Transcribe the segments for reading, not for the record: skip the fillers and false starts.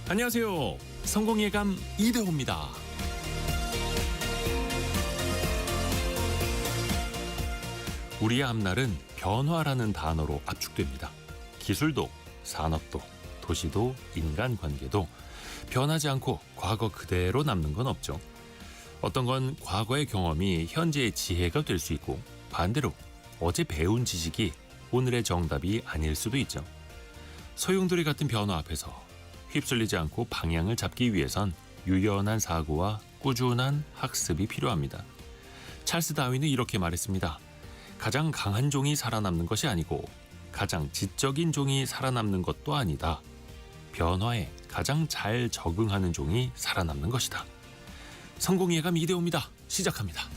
안녕하세요. 성공예감 이대호입니다. 우리의 앞날은 변화라는 단어로 압축됩니다. 기술도, 산업도, 도시도, 인간관계도 변하지 않고 과거 그대로 남는 건 없죠. 어떤 건 과거의 경험이 현재의 지혜가 될 수 있고, 반대로 어제 배운 지식이 오늘의 정답이 아닐 수도 있죠. 소용돌이 같은 변화 앞에서 휩쓸리지 않고 방향을 잡기 위해선 유연한 사고와 꾸준한 학습이 필요합니다. 찰스 다윈은 이렇게 말했습니다. 가장 강한 종이 살아남는 것이 아니고 가장 지적인 종이 살아남는 것도 아니다. 변화에 가장 잘 적응하는 종이 살아남는 것이다. 성공예감 이대호입니다. 시작합니다.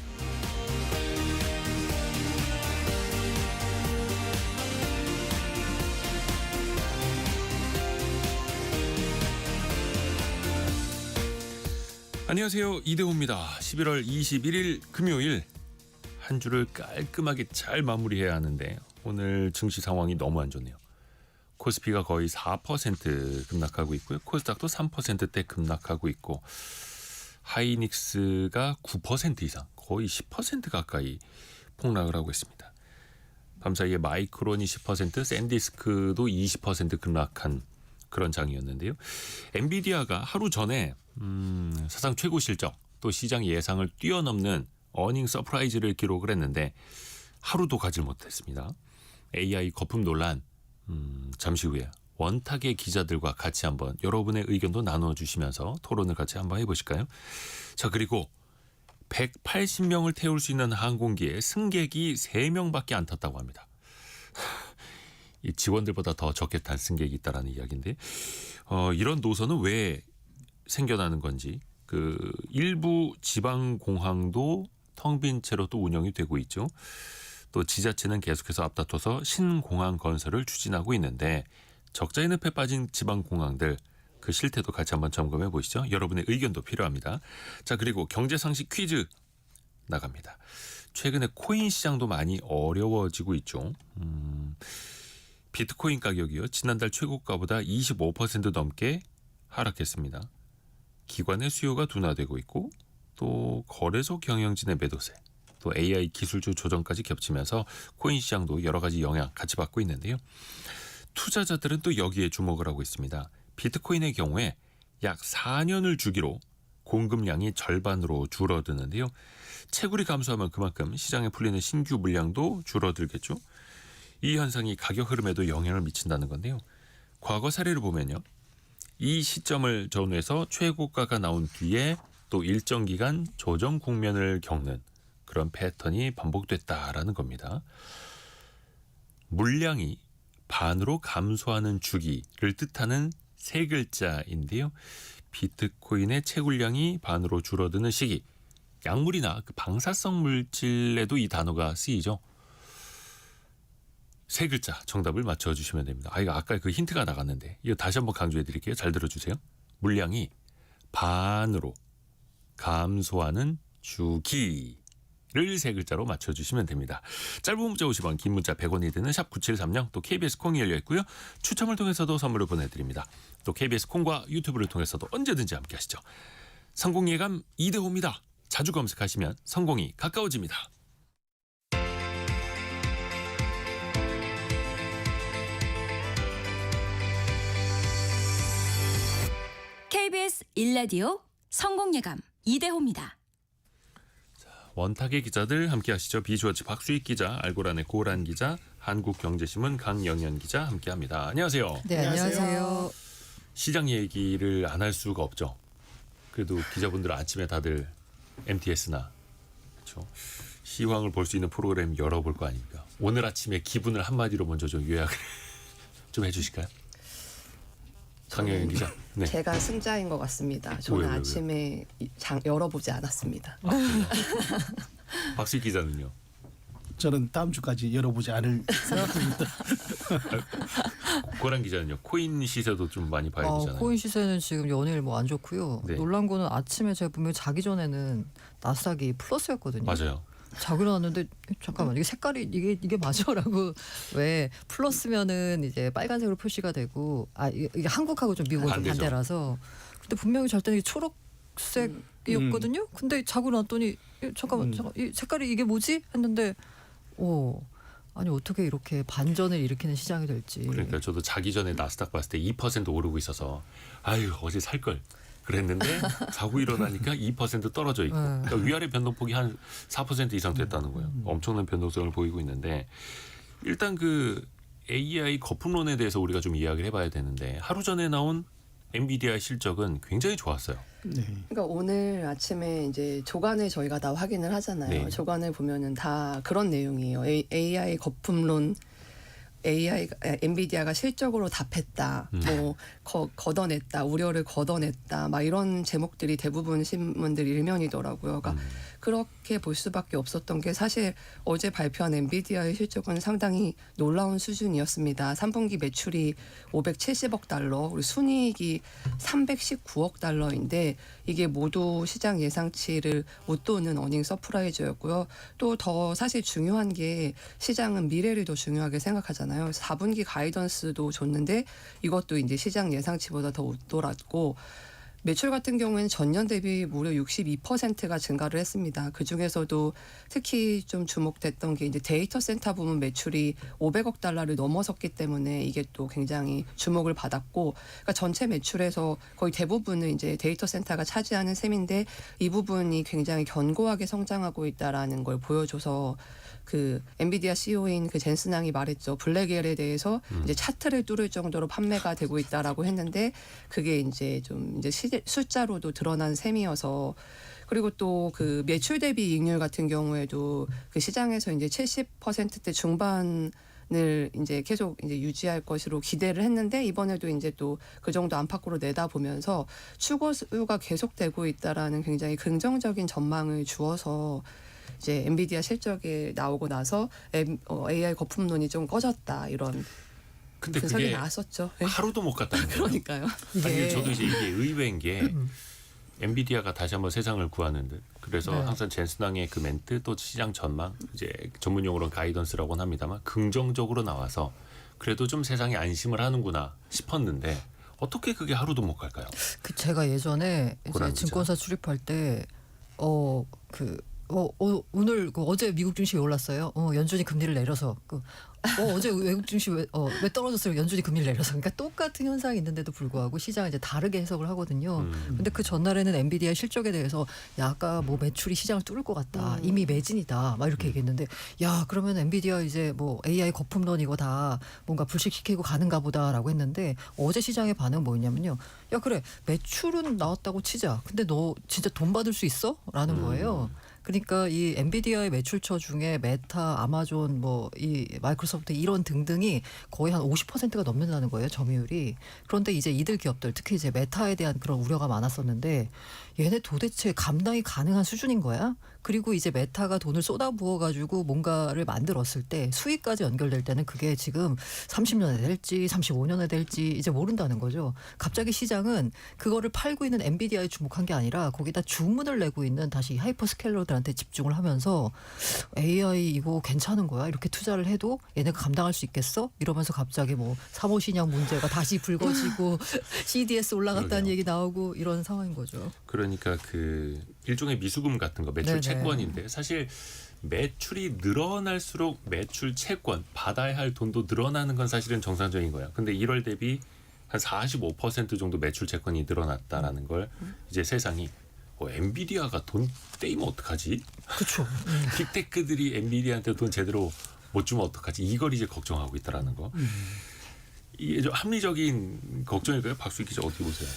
안녕하세요. 이대호입니다. 11월 21일 금요일 한 주를 깔끔하게 잘 마무리해야 하는데 오늘 증시 상황이 너무 안 좋네요. 코스피가 거의 4% 급락하고 있고요. 코스닥도 3%대 급락하고 있고 하이닉스가 9% 이상 거의 10% 가까이 폭락을 하고 있습니다. 밤사이에 마이크론이 10%, 샌디스크도 20% 급락한 그런 장이었는데요. 엔비디아가 하루 전에 사상 최고 실적 또 시장 예상을 뛰어넘는 어닝 서프라이즈를 기록을 했는데 하루도 가질 못했습니다. AI 거품 논란 잠시 후에 원탁의 기자들과 같이 한번 여러분의 의견도 나눠주시면서 토론을 같이 한번 해보실까요? 자, 그리고 180명을 태울 수 있는 항공기에 승객이 3명밖에 안 탔다고 합니다. 이 직원들보다 더 적게 탄 승객이 있다라는 이야기인데 이런 노선은 왜 생겨나는 건지 일부 지방공항도 텅 빈 채로 또 운영이 되고 있죠. 또 지자체는 계속해서 앞다퉈서 신공항 건설을 추진하고 있는데 적자의 늪에 빠진 지방공항들 그 실태도 같이 한번 점검해 보시죠. 여러분의 의견도 필요합니다. 자, 그리고 경제상식 퀴즈 나갑니다. 최근에 코인 시장도 많이 어려워지고 있죠. 비트코인 가격이요. 지난달 최고가보다 25% 넘게 하락했습니다. 기관의 수요가 둔화되고 있고 또 거래소 경영진의 매도세, 또 AI 기술주 조정까지 겹치면서 코인 시장도 여러 가지 영향 같이 받고 있는데요. 투자자들은 또 여기에 주목을 하고 있습니다. 비트코인의 경우에 약 4년을 주기로 공급량이 절반으로 줄어드는데요. 채굴이 감소하면 그만큼 시장에 풀리는 신규 물량도 줄어들겠죠. 이 현상이 가격 흐름에도 영향을 미친다는 건데요. 과거 사례를 보면요. 이 시점을 전후해서 최고가가 나온 뒤에 또 일정 기간 조정 국면을 겪는 그런 패턴이 반복됐다라는 겁니다. 물량이 반으로 감소하는 주기를 뜻하는 세 글자인데요. 비트코인의 채굴량이 반으로 줄어드는 시기, 약물이나 방사성 물질에도 이 단어가 쓰이죠. 세 글자 정답을 맞춰주시면 됩니다. 이거 아까 그 힌트가 나갔는데 이거 다시 한번 강조해 드릴게요. 잘 들어주세요. 물량이 반으로 감소하는 주기를 세 글자로 맞춰주시면 됩니다. 짧은 문자 50원, 긴 문자 100원이 되는 샵 9730, 또 KBS 콩이 열려 있고요. 추첨을 통해서도 선물을 보내드립니다. 또 KBS 콩과 유튜브를 통해서도 언제든지 함께 하시죠. 성공예감 이대호입니다. 자주 검색하시면 성공이 가까워집니다. KBS 1라디오 성공예감 이대호입니다. 원탁의 기자들 함께 하시죠. 비주어치 박수익 기자, 알고란의 고란 기자, 한국경제신문 강영현 기자 함께합니다. 안녕하세요. 네, 안녕하세요. 시장 얘기를 안 할 수가 없죠. 그래도 기자분들 아침에 다들 MTS나 그렇죠. 시황을 볼 수 있는 프로그램 열어볼 거 아닙니까? 오늘 아침에 기분을 한마디로 먼저 좀 요약을 좀 해주실까요? 강영현 기자. 네. 제가 승자인 것 같습니다. 저는 왜요? 아침에 장 열어보지 않았습니다. 박수익 기자는요? 저는 다음 주까지 열어보지 않을 생각입니다. 고란 기자는요? 코인 시세도 좀 많이 봐야 되잖아요. 코인 시세는 지금 연일 뭐 안 좋고요. 네. 놀란 거는 아침에 제가 보면 자기 전에는 나스닥이 플러스였거든요. 맞아요. 자고 일어났는데 잠깐만 이게 색깔이 이게 맞아라고 왜 플러스면은 이제 빨간색으로 표시가 되고 이게 한국하고 좀 미국은 좀 반대죠. 반대라서 근데 분명히 잘 때는 이게 초록색이었거든요. 근데 자고 일어났더니 잠깐 이 색깔이 이게 뭐지 했는데 아니 어떻게 이렇게 반전을 일으키는 시장이 될지. 그러니까 저도 자기 전에 나스닥 봤을 때 2% 오르고 있어서 아유 어제 살 걸 그랬는데 자고 일어나니까 2% 떨어져 있고 그러니까 위아래 변동폭이 한 4% 이상 됐다는 거예요. 엄청난 변동성을 보이고 있는데 일단 그 AI 거품론에 대해서 우리가 좀 이야기를 해봐야 되는데 하루 전에 나온 엔비디아 실적은 굉장히 좋았어요. 네. 그러니까 오늘 아침에 이제 조간을 저희가 다 확인을 하잖아요. 네. 조간을 보면은 다 그런 내용이에요. AI 거품론, 엔비디아가 실적으로 답했다, 뭐 걷어냈다, 우려를 걷어냈다, 막 이런 제목들이 대부분 신문들 일면이더라고요. 그러니까 그렇게 볼 수밖에 없었던 게 사실 어제 발표한 엔비디아의 실적은 상당히 놀라운 수준이었습니다. 3분기 매출이 570억 달러, 그리고 순이익이 319억 달러인데 이게 모두 시장 예상치를 웃도는 어닝 서프라이즈였고요. 또 더 사실 중요한 게 시장은 미래를 더 중요하게 생각하잖아요. 4분기 가이던스도 줬는데 이것도 이제 시장 예상치보다 더 웃돌았고 매출 같은 경우에는 전년 대비 무려 62%가 증가를 했습니다. 그 중에서도 특히 좀 주목됐던 게 이제 데이터 센터 부문 매출이 500억 달러를 넘어섰기 때문에 이게 또 굉장히 주목을 받았고, 그러니까 전체 매출에서 거의 대부분은 이제 데이터 센터가 차지하는 셈인데 이 부분이 굉장히 견고하게 성장하고 있다라는 걸 보여줘서 그 엔비디아 CEO인 그 젠슨 양이 말했죠. 블랙엘에 대해서 이제 차트를 뚫을 정도로 판매가 되고 있다라고 했는데 그게 이제 좀 이제 숫자로도 드러난 셈이어서 그리고 또 그 매출 대비 이익률 같은 경우에도 그 시장에서 이제 70%대 중반을 이제 계속 이제 유지할 것으로 기대를 했는데 이번에도 이제 또 그 정도 안팎으로 내다보면서 추고수가 계속되고 있다라는 굉장히 긍정적인 전망을 주어서 이제 엔비디아 실적에 나오고 나서 AI 거품론이 좀 꺼졌다 이런 근데 분석이 그게 나왔었죠. 하루도 못 갔다는 거예요. 그러니까요. 아니 저도 이제 이게 의외인 게 엔비디아가 다시 한번 세상을 구하는 듯. 그래서 네. 항상 젠슨왕의 그 멘트 또 시장 전망 이제 전문 용어로는 가이던스라고는 합니다만 긍정적으로 나와서 그래도 좀 세상에 안심을 하는구나 싶었는데 어떻게 그게 하루도 못 갈까요? 그 제가 예전에 고난 이제 기자. 증권사 출입할 때 오늘 어제 미국 증시 올랐어요. 연준이 금리를 내려서 어제 외국 증시 왜 떨어졌어요? 연준이 금리를 내려서. 그러니까 똑같은 현상이 있는데도 불구하고 시장은 이제 다르게 해석을 하거든요. 근데 그 전날에는 엔비디아 실적에 대해서 야 아까 뭐 매출이 시장을 뚫을 것 같다. 이미 매진이다. 막 이렇게 얘기했는데 야 그러면 엔비디아 이제 뭐 AI 거품론 이거 다 뭔가 불식시키고 가는가 보다라고 했는데 어제 시장의 반응은 뭐였냐면요. 야 그래 매출은 나왔다고 치자. 근데 너 진짜 돈 받을 수 있어? 라는 거예요. 그러니까 이 엔비디아의 매출처 중에 메타, 아마존, 뭐 이 마이크로소프트 이런 등등이 거의 한 50%가 넘는다는 거예요, 점유율이. 그런데 이제 이들 기업들, 특히 이제 메타에 대한 그런 우려가 많았었는데 얘네 도대체 감당이 가능한 수준인 거야? 그리고 이제 메타가 돈을 쏟아부어 가지고 뭔가를 만들었을 때 수익까지 연결될 때는 그게 지금 30년에 될지 35년에 될지 이제 모른다는 거죠. 갑자기 시장은 그거를 팔고 있는 엔비디아에 주목한 게 아니라 거기다 주문을 내고 있는 다시 하이퍼스케일러들한테 집중을 하면서 AI 이거 괜찮은 거야? 이렇게 투자를 해도 얘네가 감당할 수 있겠어? 이러면서 갑자기 뭐 사모신약 문제가 다시 불거지고 CDS 올라갔다는 그러게요. 얘기 나오고 이런 상황인 거죠. 그러니까 그 일종의 미수금 같은 거 매출 네네. 채권인데 사실 매출이 늘어날수록 매출 채권 받아야 할 돈도 늘어나는 건 사실은 정상적인 거예요. 근데 1월 대비 한 45% 정도 매출 채권이 늘어났다라는 걸 이제 세상이 엔비디아가 돈 떼이면 어떡하지? 그렇죠. 빅테크들이 엔비디아한테 돈 제대로 못 주면 어떡하지? 이걸 이제 걱정하고 있다라는 거. 이게 좀 합리적인 걱정일까요? 박수희 기자 어떻게 보세요?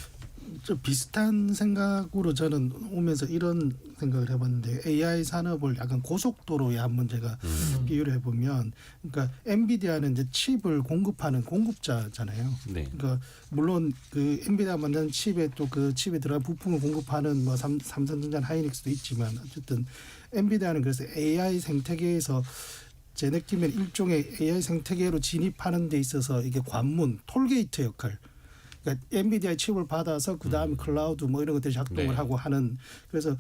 좀 비슷한 생각으로 저는 오면서 이런 생각을 해봤는데 AI 산업을 약간 고속도로에 한번 제가 비유를 해보면 그러니까 엔비디아는 이제 칩을 공급하는 공급자잖아요. 네. 그러니까 물론 그 엔비디아 만든 칩에 또 그 칩에 들어간 부품을 공급하는 뭐 삼성전자 하이닉스도 있지만 어쨌든 엔비디아는 그래서 AI 생태계에서 제 느낌엔 일종의 AI 생태계로 진입하는 데 있어서 이게 관문 톨게이트 역할. 그러니까 엔비디아의 칩을 받아서 그 다음에 클라우드 뭐 이런 것들이 작동을 네. 하고 하는 그래서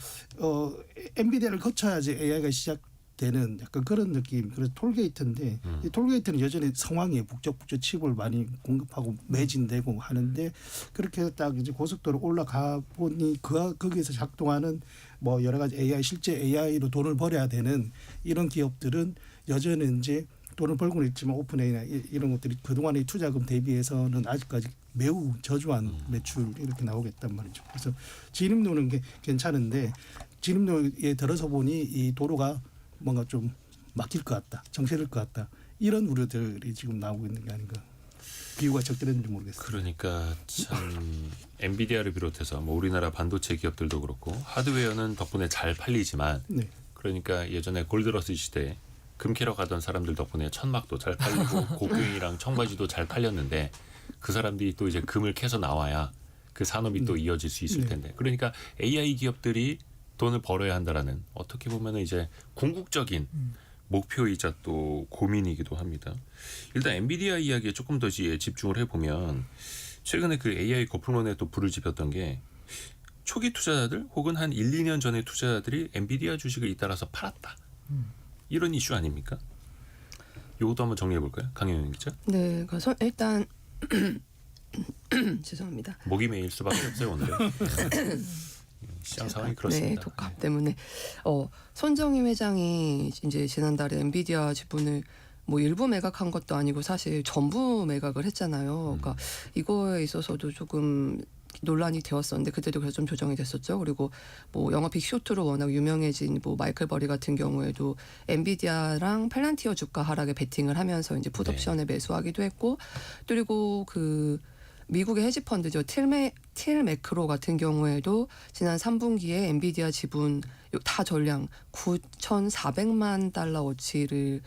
엔비디아를 거쳐야지 AI가 시작되는 되는 약간 그런 느낌. 그래서 톨게이트인데 이 톨게이트는 여전히 상황에 북적북적 칩을 많이 공급하고 매진되고 하는데 그렇게 해서 딱 이제 고속도로 올라가 보니 거기에서 작동하는 뭐 여러 가지 AI 실제 AI로 돈을 벌어야 되는 이런 기업들은 여전히 이제 돈을 벌고는 있지만 오픈AI나 이런 것들이 그동안의 투자금 대비해서는 아직까지 매우 저조한 매출 이렇게 나오겠단 말이죠. 그래서 진입로는 게 괜찮은데 진입로에 들어서 보니 이 도로가 뭔가 좀 막힐 것 같다, 정체될 것 같다 이런 우려들이 지금 나오고 있는 게 아닌가. 비유가 적절했는지 모르겠어요. 그러니까 참 엔비디아를 비롯해서 뭐 우리나라 반도체 기업들도 그렇고 하드웨어는 덕분에 잘 팔리지만 네. 그러니까 예전에 골드러시 시대에 금 캐러 가던 사람들 덕분에 천막도 잘 팔리고 곡괭이랑 청바지도 잘 팔렸는데 그 사람들이 또 이제 금을 캐서 나와야 그 산업이 또 이어질 수 있을 텐데 그러니까 AI 기업들이 돈을 벌어야 한다라는 어떻게 보면은 이제 궁극적인 목표이자 또 고민이기도 합니다. 일단 엔비디아 이야기에 조금 더 집중을 해보면 최근에 그 AI 거품론에 또 불을 지폈던 게 초기 투자자들 혹은 한 1, 2년 전에 투자자들이 엔비디아 주식을 잇따라서 팔았다. 이런 이슈 아닙니까? 이것도 한번 정리해 볼까요? 강현영 기자. 네, 그래서 일단 죄송합니다. 목이 메일 수밖에 없어요 오늘은. 시장 상황이 그렇습니다. 네, 독감 때문에 손정희 회장이 이제 지난달에 엔비디아 지분을 뭐 일부 매각한 것도 아니고 사실 전부 매각을 했잖아요. 그러니까 이거에 있어서도 조금 논란이 되었었는데 그때도 그래서 좀 조정이 됐었죠. 그리고 뭐 영화 빅쇼트로 워낙 유명해진 뭐 마이클 버리 같은 경우에도 엔비디아랑 팔란티어 주가 하락에 베팅을 하면서 이제 풋옵션에 매수하기도 했고 그리고 그 미국의 헤지펀드죠. 틸매크로 같은 경우에도 지난 3분기에 엔비디아 지분 다 전량 9,400만 달러어치를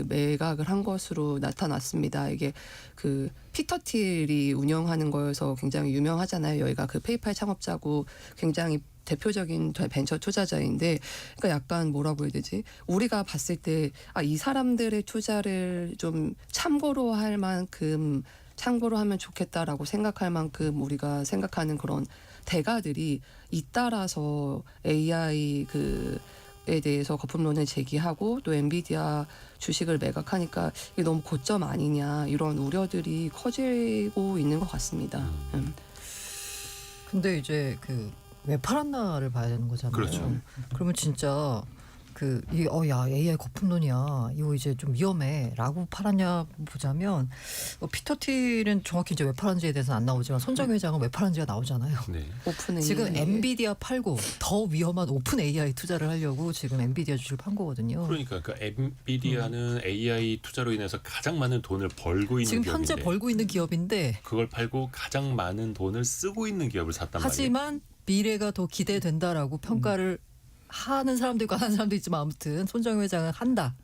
매각을 한 것으로 나타났습니다. 이게 그 피터 틸이 운영하는 거여서 굉장히 유명하잖아요. 여기가 그 페이팔 창업자고 굉장히 대표적인 벤처 투자자인데, 그러니까 약간 뭐라고 해야 되지? 우리가 봤을 때 이 사람들의 투자를 좀 참고로 할 만큼 참고로 하면 좋겠다라고 생각할 만큼 우리가 생각하는 그런 대가들이 잇따라서 AI 에 대해서 거품론을 제기하고 또 엔비디아 주식을 매각하니까 이게 너무 고점 아니냐 이런 우려들이 커지고 있는 것 같습니다. 근데 이제 그 왜 팔았나를 봐야 되는 거잖아요. 그렇죠. 그러면 진짜 야 AI 거품론이야. 이거 이제 좀 위험해라고 팔았냐 보자면 피터 틸은 정확히 이제 왜 팔았는지에 대해서는 안 나오지만 손정희 회장은 왜 팔았는지가 나오잖아요. 네. 오픈 AI. 지금 엔비디아 팔고 더 위험한 오픈 AI 투자를 하려고 지금 엔비디아 주식을 판 거거든요. 그러니까 그 엔비디아는 AI 투자로 인해서 가장 많은 돈을 벌고 있는 지금 기업인데 현재 벌고 있는 기업인데 그걸 팔고 가장 많은 돈을 쓰고 있는 기업을 샀단 말이에요. 하지만 미래가 더 기대된다라고 평가를 하는 사람도 있고 안 하는 사람도 있지만 아무튼 손정희 회장은 한다.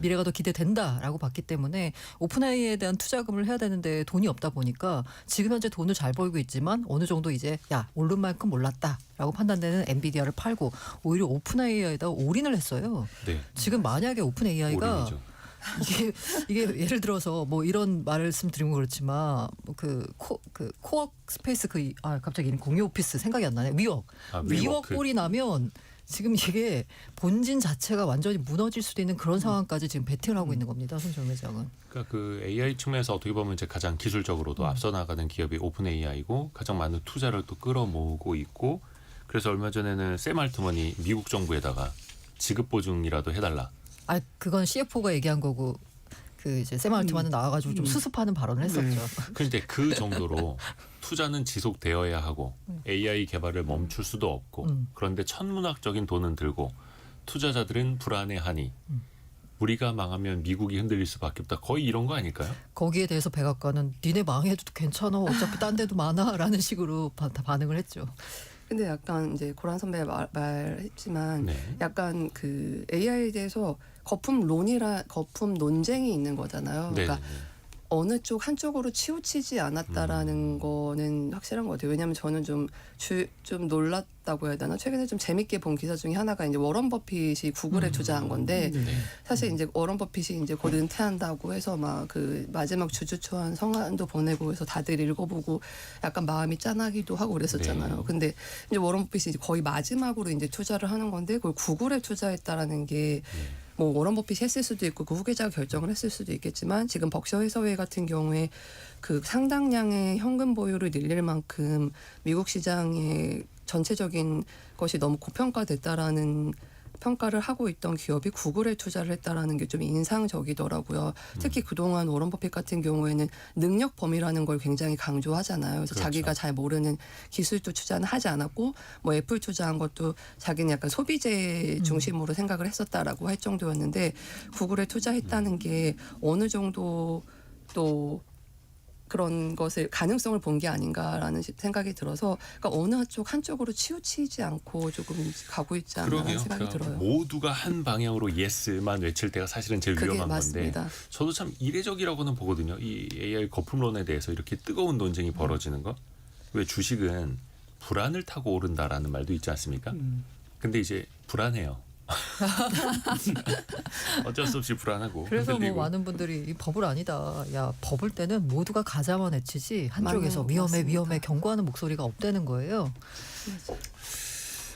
미래가 더 기대된다라고 봤기 때문에 오픈AI에 대한 투자금을 해야 되는데 돈이 없다 보니까 지금 현재 돈을 잘 벌고 있지만 어느 정도 이제 오른 만큼 올랐다라고 판단되는 엔비디아를 팔고 오히려 오픈AI에다 올인을 했어요. 네. 지금 만약에 오픈AI가 올인이죠. 이게 예를 들어서 뭐 이런 말씀드리면 그렇지만 코워크 스페이스 갑자기 공유 오피스 생각이 안 나네. 위워크 위워크. 꼴이 나면 지금 이게 본진 자체가 완전히 무너질 수도 있는 그런 상황까지 지금 베팅을 하고 있는 겁니다. 손정희 회장은. 그러니까 그 AI 측면에서 어떻게 보면 이제 가장 기술적으로도 앞서 나가는 기업이 오픈AI고 가장 많은 투자를 또 끌어모으고 있고 그래서 얼마 전에는 샘 알트먼이 미국 정부에다가 지급 보증이라도 해달라. 그건 CFO가 얘기한 거고 이제 샘 알트만은 나와가지고 좀 수습하는 발언을 했었죠. 그런데 그 정도로 투자는 지속되어야 하고 AI 개발을 멈출 수도 없고 그런데 천문학적인 돈은 들고 투자자들은 불안해하니 우리가 망하면 미국이 흔들릴 수밖에 없다. 거의 이런 거 아닐까요? 거기에 대해서 백악관은 니네 망해도 괜찮아. 어차피 딴 데도 많아라는 식으로 다 반응을 했죠. 근데 약간 이제 고란 선배 말했지만 네. 약간 그 AI에 대해서 거품 논쟁이 있는 거잖아요. 네. 그러니까 어느 쪽 한쪽으로 치우치지 않았다라는 거는 확실한 것 같아요. 왜냐하면 저는 좀 놀랐다고 해야 되나? 최근에 좀 재밌게 본 기사 중에 하나가 이제 워런 버핏이 구글에 투자한 건데 네. 사실 이제 워런 버핏이 이제 곧 은퇴한다고 해서 막 그 마지막 주주초안 성안도 보내고 해서 다들 읽어보고 약간 마음이 짠하기도 하고 그랬었잖아요. 네. 근데 이제 워런 버핏이 이제 거의 마지막으로 이제 투자를 하는 건데 그걸 구글에 투자했다라는 게 뭐 워런 버핏이 했을 수도 있고 그 후계자가 결정을 했을 수도 있겠지만 지금 벅셔 해서웨이 같은 경우에 그 상당량의 현금 보유를 늘릴 만큼 미국 시장의 전체적인 것이 너무 고평가됐다라는 평가를 하고 있던 기업이 구글에 투자를 했다라는 게 좀 인상적이더라고요. 특히 그동안 워런 버핏 같은 경우에는 능력 범위라는 걸 굉장히 강조하잖아요. 그래서 그렇죠. 자기가 잘 모르는 기술도 투자는 하지 않았고 뭐 애플 투자한 것도 자기는 약간 소비재 중심으로 생각을 했었다라고 할 정도였는데 구글에 투자했다는 게 어느 정도 또 그런 것을 가능성을 본 게 아닌가라는 생각이 들어서 그러니까 어느 한쪽으로 치우치지 않고 조금 가고 있지 않나라는 그러게요. 생각이 그러니까 들어요. 모두가 한 방향으로 예스만 외칠 때가 사실은 제일 그게 위험한 맞습니다. 건데 저도 참 이례적이라고는 보거든요. 이 AI 거품론에 대해서 이렇게 뜨거운 논쟁이 벌어지는 거. 왜 주식은 불안을 타고 오른다라는 말도 있지 않습니까? 근데 이제 불안해요. 어쩔 수 없이 불안하고 그래서 뭐 흔들리고. 많은 분들이 이 버블 아니다. 야 버블 때는 모두가 가자만 외치지 한쪽에서 맞는 것 위험해 같습니다. 위험해 경고하는 목소리가 없다는 거예요.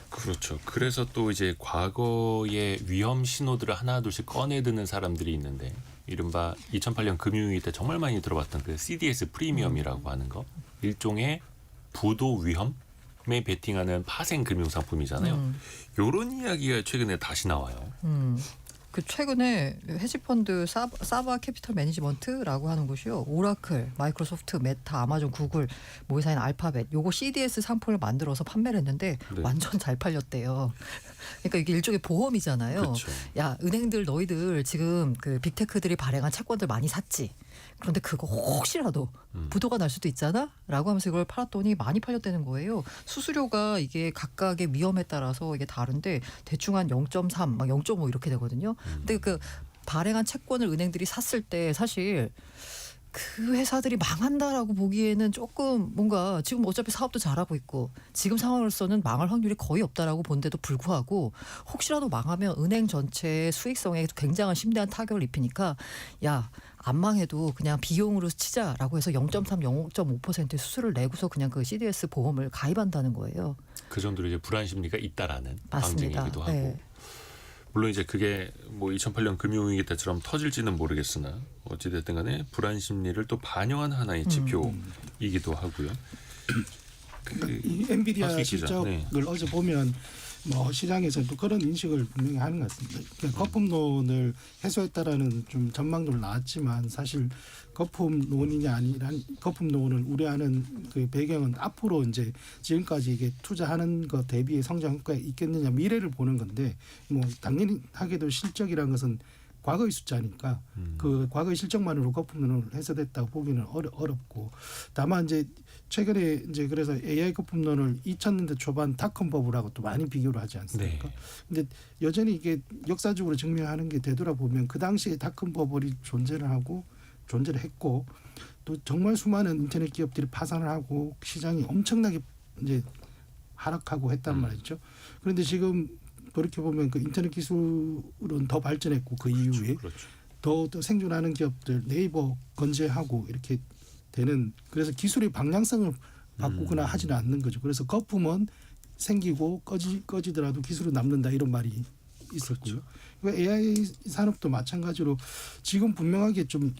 그렇죠. 그래서 또 이제 과거의 위험 신호들을 하나둘씩 꺼내드는 사람들이 있는데 이른바 2008년 금융위기 때 정말 많이 들어봤던 그 CDS 프리미엄이라고 하는 거. 일종의 부도 위험에 베팅하는 파생 금융 상품이잖아요. 요런 이야기가 최근에 다시 나와요. 그 최근에 헤지펀드 사바 캐피털 매니지먼트라고 하는 곳이요. 오라클, 마이크로소프트, 메타, 아마존, 구글, 모의사인 알파벳 요거 CDS 상품을 만들어서 판매를 했는데 네. 완전 잘 팔렸대요. 그러니까 이게 일종의 보험이잖아요. 그렇죠. 야 은행들 너희들 지금 그 빅테크들이 발행한 채권들 많이 샀지. 그런데 그거 혹시라도 부도가 날 수도 있잖아? 라고 하면서 이걸 팔았더니 많이 팔렸다는 거예요. 수수료가 이게 각각의 위험에 따라서 이게 다른데 대충 한 0.3, 막 0.5 이렇게 되거든요. 근데 그 발행한 채권을 은행들이 샀을 때 사실 그 회사들이 망한다라고 보기에는 조금 뭔가 지금 어차피 사업도 잘하고 있고 지금 상황으로서는 망할 확률이 거의 없다라고 본데도 불구하고 혹시라도 망하면 은행 전체의 수익성에 굉장한 심대한 타격을 입히니까 야 안 망해도 그냥 비용으로 치자라고 해서 0.3, 0.5% 수수료를 내고서 그냥 그 CDS 보험을 가입한다는 거예요. 그 정도로 이제 불안 심리가 있다라는 맞습니다. 방증이기도 하고. 네. 물론 이제 그게 뭐 2008년 금융위기 때처럼 터질지는 모르겠으나 어찌됐든 간에 불안 심리를 또 반영한 하나의 지표이기도 하고요. 이 엔비디아 박수희 기자, 실적을 네. 어제 보면 뭐 시장에서도 그런 인식을 분명히 하는 것 같습니다. 그러니까 거품론을 해소했다라는 좀 전망도 나왔지만 사실 거품론이냐 아니라 거품론을 우려하는 그 배경은 앞으로 이제 지금까지 이게 투자하는 것 대비의 성장 효과가 있겠느냐 미래를 보는 건데 뭐 당연히 하게도 실적이라는 것은 과거의 숫자니까 그 과거의 실적만으로 거품론을 해소됐다고 보기는 어렵고 다만 이제 최근에 이제 그래서 AI 거품론을 2000년대 초반 닷컴 버블하고 또 많이 비교를 하지 않습니까? 네. 근데 여전히 이게 역사적으로 증명하는 게 되돌아보면 그 당시에 닷컴 버블이 존재를 했고 또 정말 수많은 인터넷 기업들이 파산을 하고 시장이 엄청나게 이제 하락하고 했단 말이죠. 그런데 지금 그렇게 보면 그 인터넷 기술은 더 발전했고 그 이후에 그렇죠. 더 생존하는 기업들 네이버 건재하고 이렇게 되는 그래서 기술의 방향성을 바꾸거나 하지는 않는 거죠. 그래서 거품은 생기고 꺼지더라도 기술은 남는다 이런 말이 있었고요. 그러니까 AI 산업도 마찬가지로 지금 분명하게 좀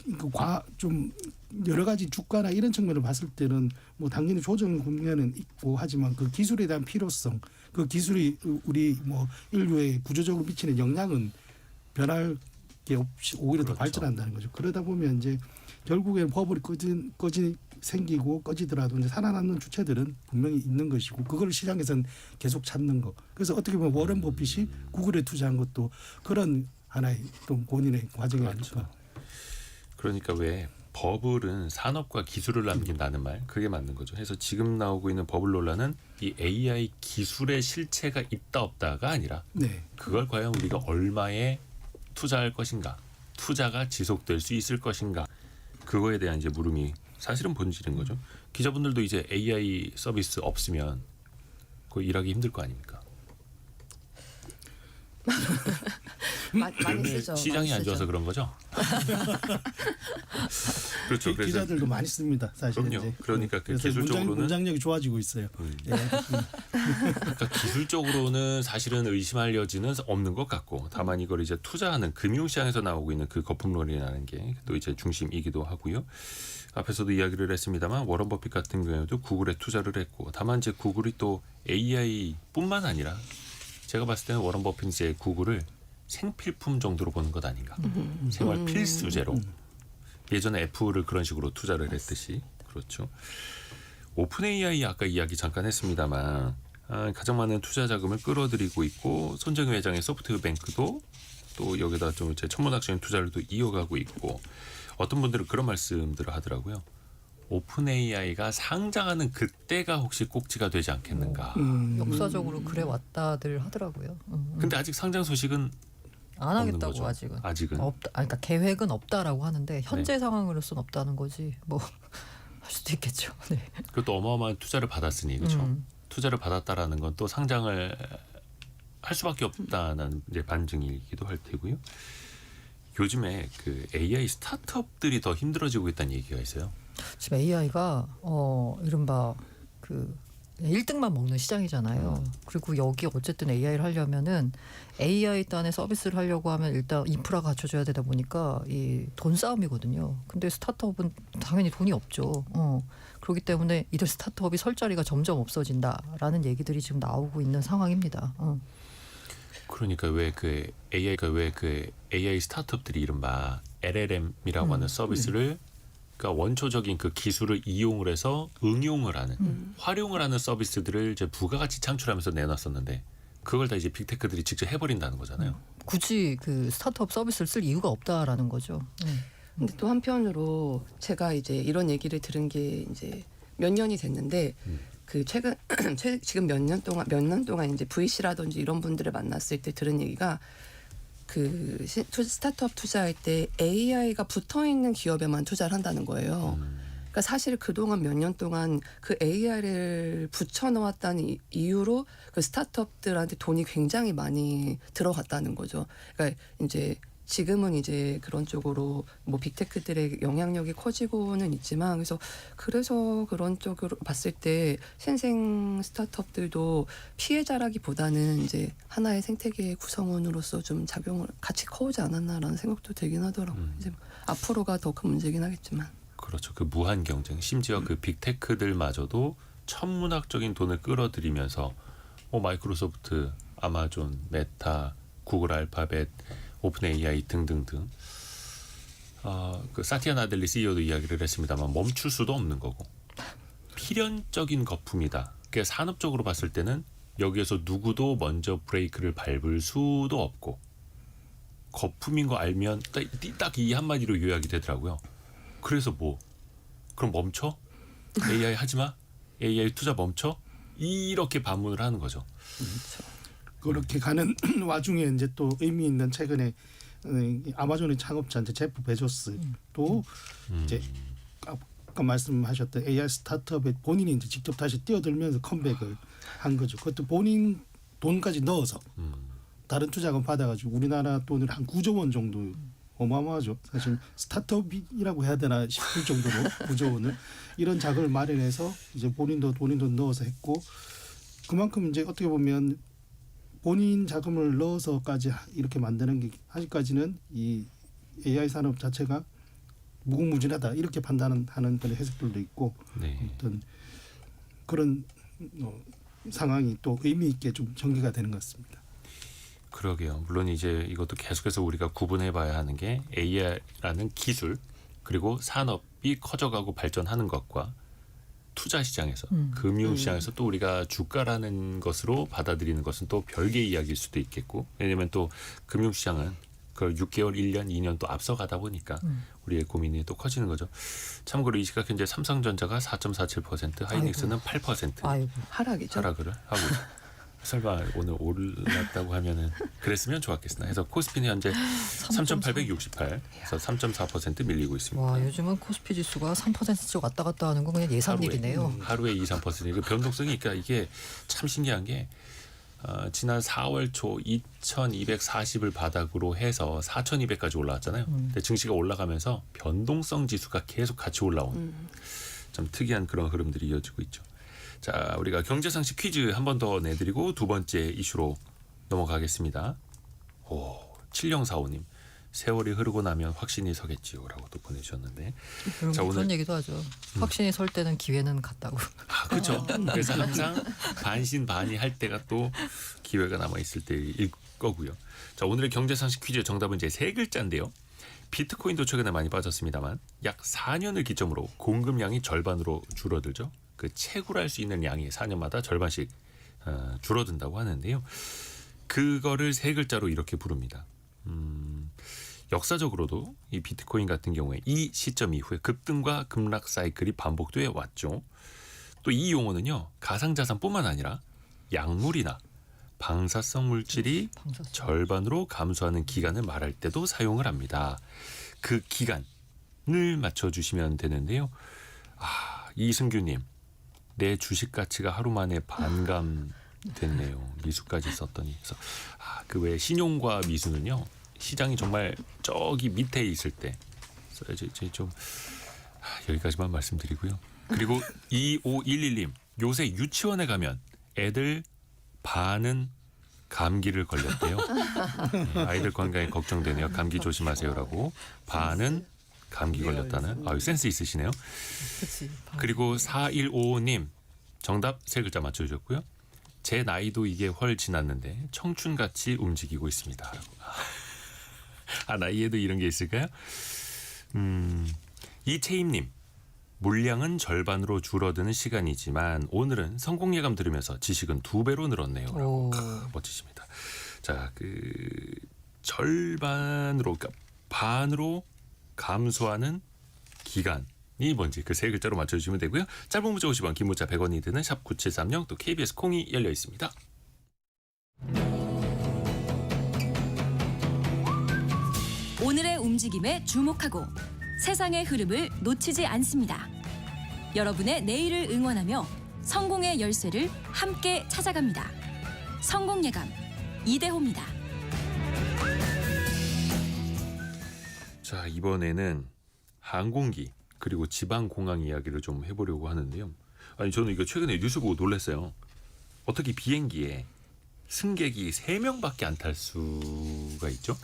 여러 가지 주가나 이런 측면을 봤을 때는 뭐 당연히 조정 국면은 있고 하지만 그 기술에 대한 필요성, 그 기술이 우리 뭐 인류에 구조적으로 미치는 영향은 변할 게 없이 오히려 더 그렇죠. 발전한다는 거죠. 그러다 보면 이제 결국에는 버블이 생기고 꺼지더라도 이제 살아남는 주체들은 분명히 있는 것이고 그걸 시장에서는 계속 찾는 거. 그래서 어떻게 보면 워런 버핏이 구글에 투자한 것도 그런 하나의 또 본인의 과정이 그렇죠. 아닐까. 그러니까 왜 버블은 산업과 기술을 남긴다는 말 그게 맞는 거죠. 그래서 지금 나오고 있는 버블 논란은 이 AI 기술의 실체가 있다 없다가 아니라 네. 그걸 과연 우리가 얼마에 투자할 것인가, 투자가 지속될 수 있을 것인가 그거에 대한 이제 물음이 사실은 본질인 거죠. 기자분들도 이제 AI 서비스 없으면 그 일하기 힘들 거 아닙니까? 많이 쓰죠. 시장이 많이 안 쓰죠. 좋아서 그런 거죠. 그렇죠. 그래서 기자들도 많이 씁니다. 사실은 그럼요. 이제. 그러니까 그 그래서 기술적으로는 문장력이 좋아지고 있어요. 예. 그러니까 기술적으로는 사실은 의심할 여지는 없는 것 같고 다만 이걸 이제 투자하는 금융시장에서 나오고 있는 그 거품론이라는 게 또 이제 중심이기도 하고요. 앞에서도 이야기를 했습니다만 워런 버핏 같은 경우에도 구글에 투자를 했고 다만 이제 구글이 또 AI뿐만 아니라 제가 봤을 때는 워런 버핏이 이제 구글을 생필품 정도로 보는 것 아닌가. 생활 필수제로. 예전에 애플을 그런 식으로 투자를 했듯이. 그렇죠. 오픈 AI 아까 이야기 잠깐 했습니다만 가장 많은 투자 자금을 끌어들이고 있고 손정희 회장의 소프트뱅크도 또 여기다 좀 이제 천문학적인 투자를 또 이어가고 있고 어떤 분들은 그런 말씀들을 하더라고요. 오픈 AI가 상장하는 그때가 혹시 꼭지가 되지 않겠는가. 역사적으로 그래 왔다들 하더라고요. 근데 아직 상장 소식은 안 없는 하겠다고 거죠. 아직은. 아직은. 없다. 아니, 그러니까 계획은 없다라고 하는데 현재 네. 상황으로서는 없다는 거지. 뭐 할 수도 있겠죠. 네. 그것도 어마어마한 투자를 받았으니 그렇죠. 투자를 받았다라는 건 또 상장을 할 수밖에 없다는 이제 반증이기도 할 테고요. 요즘에 그 AI 스타트업들이 더 힘들어지고 있다는 얘기가 있어요. 지금 AI가 이른바 그 1등만 먹는 시장이잖아요. 그리고 여기 어쨌든 AI를 하려면은 AI 단의 서비스를 하려고 하면 일단 인프라가 갖춰져야 되다 보니까 이 돈 싸움이거든요. 근데 스타트업은 당연히 돈이 없죠. 그렇기 때문에 이들 스타트업이 설 자리가 점점 없어진다라는 얘기들이 지금 나오고 있는 상황입니다. 그러니까 왜 그 AI 스타트업들이 이른바 LLM이라고 하는 서비스를 그러니까 원초적인 그 기술을 이용을 해서 응용을 하는 활용을 하는 서비스들을 이제 부가가치 창출하면서 내놨었는데 그걸 다 이제 빅테크들이 직접 해버린다는 거잖아요. 굳이 그 스타트업 서비스를 쓸 이유가 없다라는 거죠. 근데 또 한편으로 제가 이제 이런 얘기를 들은 게 이제 몇 년이 됐는데 그 최근 지금 몇 년 동안 이제 VC라든지 이런 분들을 만났을 때 들은 얘기가 그 스타트업 투자할 때 AI가 붙어 있는 기업에만 투자를 한다는 거예요. 그러니까 사실 그동안 몇 년 동안 그 AI를 붙여 넣었다는 이유로 그 스타트업들한테 돈이 굉장히 많이 들어갔다는 거죠. 그러니까 이제 지금은 이제 그런 쪽으로 뭐 빅테크들의 영향력이 커지고는 있지만 그래서 그런 쪽으로 봤을 때 신생 스타트업들도 피해자라기보다는 이제 하나의 생태계의 구성원으로서 좀 작용을 같이 커오지 않았나라는 생각도 들긴 하더라고요. 이제 앞으로가 더 큰 문제긴 하겠지만. 그렇죠. 그 무한 경쟁, 심지어 그 빅테크들마저도 천문학적인 돈을 끌어들이면서 마이크로소프트, 아마존, 메타, 구글 알파벳, 오픈 AI 등등등. 그 사티아 나델리 CEO도 이야기를 했습니다만 멈출 수도 없는 거고 필연적인 거품이다. 그러니까 산업적으로 봤을 때는 여기에서 누구도 먼저 브레이크를 밟을 수도 없고 거품인 거 알면 딱 이 한마디로 요약이 되더라고요. 그래서 그럼 멈춰? AI 하지 마? AI 투자 멈춰? 이렇게 반문을 하는 거죠. 그렇게 가는 와중에 이제 또 의미 있는 최근에 아마존의 창업자 이제 제프 베조스도 이제 아까 말씀하셨던 AI 스타트업에 본인이 이제 직접 다시 뛰어들면서 컴백을 한 거죠. 그것도 본인 돈까지 넣어서 다른 투자금 받아가지고 우리나라 돈으로 한 9조 원 정도 어마어마하죠. 사실 스타트업이라고 해야 되나 싶을 정도로 9조 원을 이런 자금을 마련해서 이제 본인도 넣어서 했고 그만큼 이제 어떻게 보면 본인 자금을 넣어서까지 이렇게 만드는 게 아직까지는 이 AI 산업 자체가 무궁무진하다 이렇게 판단하는 그런 해석들도 있고 네. 어떤 그런 상황이 또 의미 있게 좀 전개가 되는 것 같습니다. 그러게요. 물론 이제 이것도 계속해서 우리가 구분해봐야 하는 게 AI라는 기술 그리고 산업이 커져가고 발전하는 것과 투자 시장에서 금융 시장에서 또 우리가 주가라는 것으로 받아들이는 것은 또 별개의 이야기일 수도 있겠고 왜냐하면 또 금융 시장은 그 6개월, 1년, 2년 또 앞서가다 보니까 우리의 고민이 또 커지는 거죠. 참고로 이 시각 현재 삼성전자가 4.47%, 하이닉스는 8% 아이고. 하락이죠. 하락을 하고 있죠. 설마 오늘 올랐다고 하면은 그랬으면 좋았겠으나 해서 코스피는 현재 3,868에서 3.4% 밀리고 있습니다. 와, 요즘은 코스피 지수가 3%씩 왔다 갔다 하는 건 그냥 예상 얘기네요. 하루에 2, 3% 그 변동성이 그러니까 이게 참 신기한 게 지난 4월 초 2,240을 바닥으로 해서 4,200까지 올라왔잖아요. 근데 증시가 올라가면서 변동성 지수가 계속 같이 올라온 좀 특이한 그런 흐름들이 이어지고 있죠. 자, 우리가 경제상식 퀴즈 한 번 더 내드리고 두 번째 이슈로 넘어가겠습니다. 7045님. 세월이 흐르고 나면 확신이 서겠지요라고 또 보내주셨는데. 자, 오늘 그런 얘기도 하죠. 확신이 설 때는 기회는 같다고. 그렇죠. 그래서 항상 반신반의 할 때가 또 기회가 남아 있을 때일 거고요. 자, 오늘의 경제상식 퀴즈 정답은 이제 세 글자인데요. 비트코인도 최근에 많이 빠졌습니다만 약 4년을 기점으로 공급량이 절반으로 줄어들죠. 그 채굴할 수 있는 양이 4년마다 절반씩 줄어든다고 하는데요. 그거를 세 글자로 이렇게 부릅니다. 역사적으로도 이 비트코인 같은 경우에 이 시점 이후에 급등과 급락 사이클이 반복돼 왔죠. 또 이 용어는요, 가상자산뿐만 아니라 약물이나 방사성 물질이 절반으로 감소하는 기간을 말할 때도 사용을 합니다. 그 기간을 맞춰주시면 되는데요. 이승규님, 내 주식 가치가 하루 만에 반감됐네요. 미수까지 썼더니. 그래서 그 외에 신용과 미수는요, 시장이 정말 저기 밑에 있을 때 써야지. 좀 여기까지만 말씀드리고요. 그리고 2511님, 요새 유치원에 가면 애들 반은 감기를 걸렸대요. 아이들 건강에 걱정되네요. 감기 조심하세요라고. 반은 감기 걸렸다는. 센스 있으시네요. 그치. 그리고 4155님, 정답 세 글자 맞춰주셨고요. 제 나이도 이게 훨 지났는데 청춘같이 움직이고 있습니다. 나이에도 이런 게 있을까요? 이채임님, 물량은 절반으로 줄어드는 시간이지만 오늘은 성공 예감 들으면서 지식은 2배로 늘었네요. 오. 멋지십니다. 자, 절반으로, 그러니까 반으로 감소하는 기간이 뭔지 그 세 글자로 맞춰주시면 되고요. 짧은 문자 50원, 긴 문자 100원이 드는 샵 9730, 또 KBS 콩이 열려 있습니다. 오늘의 움직임에 주목하고 세상의 흐름을 놓치지 않습니다. 여러분의 내일을 응원하며 성공의 열쇠를 함께 찾아갑니다. 성공 예감 이대호입니다. 자, 이번에는 항공기 그리고 지방공항 이야기를 좀 해보려고 하는데요. 저는 이거 최근에 뉴스 보고 놀랐어요. 어떻게 비행기에 승객이 3명밖에 안 탈 수가 있죠?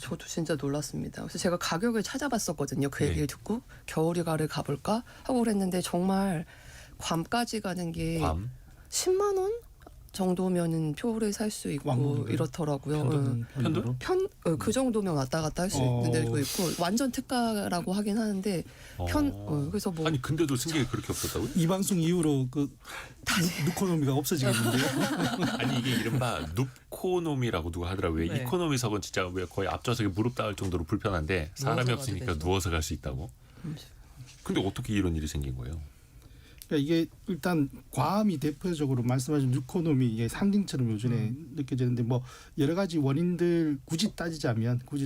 저도 진짜 놀랐습니다. 그래서 제가 가격을 찾아봤었거든요. 그 얘기를 듣고 겨울휴가를 가볼까 하고 그랬는데 정말 괌까지 가는 게 괌? 10만 원 정도면은 표를 살 수 있고 왕복으로? 이렇더라고요. 편도? 그 정도면 왔다 갔다 할 수 있는 데도 있고 완전 특가라고 하긴 하는데 그래서 뭐 아니 근데도 승객이 그렇게 없었다고요? 이 방송 이후로 누코노미가 없어지겠는데요. 아니 이게 이른바 눕코노미라고 누가 하더라고요. 네. 이코노미석은 진짜 왜 거의 앞좌석에 무릎 닿을 정도로 불편한데 사람이 누워서 없으니까 가도 되죠. 누워서 갈 수 있다고. 근데 어떻게 이런 일이 생긴 거예요? 그러니까 이게 일단 괌이 대표적으로 말씀하신 누코노미 이게 상징처럼 요즘에 느껴지는데 뭐 여러 가지 원인들 굳이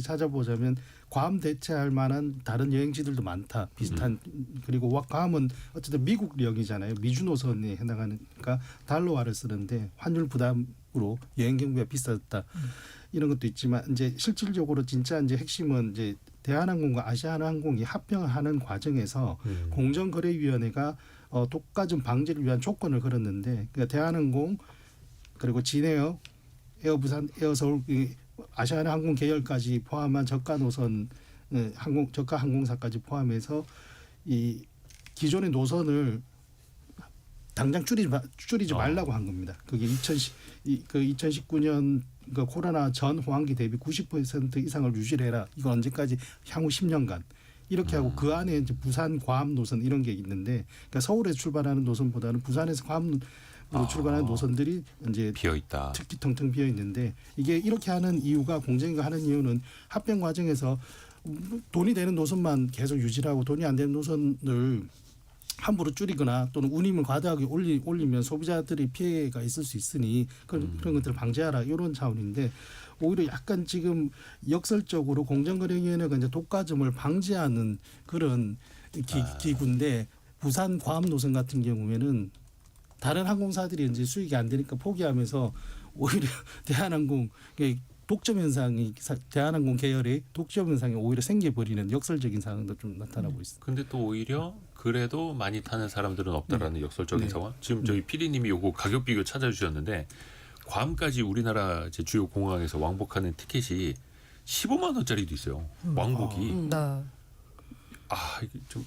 찾아보자면 괌 대체할 만한 다른 여행지들도 많다. 비슷한 그리고 괌은 어쨌든 미국령이잖아요. 미주 노선에 해당하니까 달러화를 쓰는데 환율 부담으로 여행 경비가 비쌌다. 이런 것도 있지만 이제 실질적으로 진짜 이제 핵심은 이제 대한항공과 아시아나항공이 합병하는 과정에서 공정거래위원회가 독과점 방지를 위한 조건을 걸었는데 그러니까 대한항공 그리고 진에어, 에어부산, 에어서울 아시아나항공 계열까지 포함한 저가 노선 저가 항공사까지 포함해서 이 기존의 노선을 당장 줄이지 말라고 한 겁니다. 그게 2019년 그 코로나 전 호황기 대비 90% 이상을 유지를 해라. 이거 언제까지 향후 10년간. 이렇게 하고 그 안에 이제 부산, 괌 노선 이런 게 있는데 그러니까 서울에서 출발하는 노선보다는 부산에서 괌으로 출발하는 노선들이 이제 비어 있다. 특히 텅텅 비어 있는데 이게 이렇게 하는 이유가 공정위가 하는 이유는 합병 과정에서 돈이 되는 노선만 계속 유지하고 돈이 안 되는 노선을 함부로 줄이거나 또는 운임을 과다하게 올리면 소비자들이 피해가 있을 수 있으니 그런 것들을 방지하라 이런 차원인데 오히려 약간 지금 역설적으로 공정거래위원회가 이제 독과점을 방지하는 그런 기구인데 부산 과합 노선 같은 경우에는 다른 항공사들이 이제 수익이 안 되니까 포기하면서 오히려 대한항공 독점 현상이 대한항공 계열의 독점 현상이 오히려 생겨버리는 역설적인 상황도 좀 나타나고 있습니다. 근데 또 오히려 그래도 많이 타는 사람들은 없다라는 역설적인 상황. 지금 저희 PD님이 요거 가격 비교 찾아주셨는데 괌까지 우리나라 이제 주요 공항에서 왕복하는 티켓이 15만 원짜리도 있어요. 왕복이. 네. 아, 이게 좀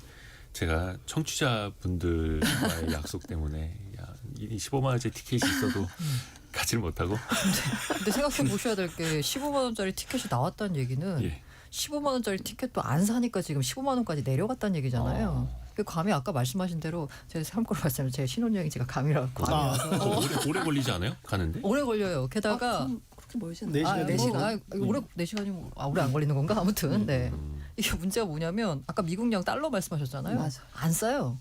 제가 청취자분들과의 약속 때문에 이 15만 원짜리 티켓이 있어도 가지를 못하고. 근데 생각해 보셔야 될 게 15만 원짜리 티켓이 나왔다는 얘기는 예. 15만 원짜리 티켓도 안 사니까 지금 15만 원까지 내려갔다는 얘기잖아요. 그 괌이 아까 말씀하신 대로 제가 참고로 말씀드리면 제 신혼여행 제가 괌이라서 오래 걸리지 않아요? 가는데? 오래 걸려요. 게다가 그렇게 멀지는 네 않아요. 시간. 4시간. 오래 4시간이면 오래 안 걸리는 건가? 아무튼 네. 이게 문제가 뭐냐면 아까 미국령 달러 말씀하셨잖아요. 맞아. 안 싸요.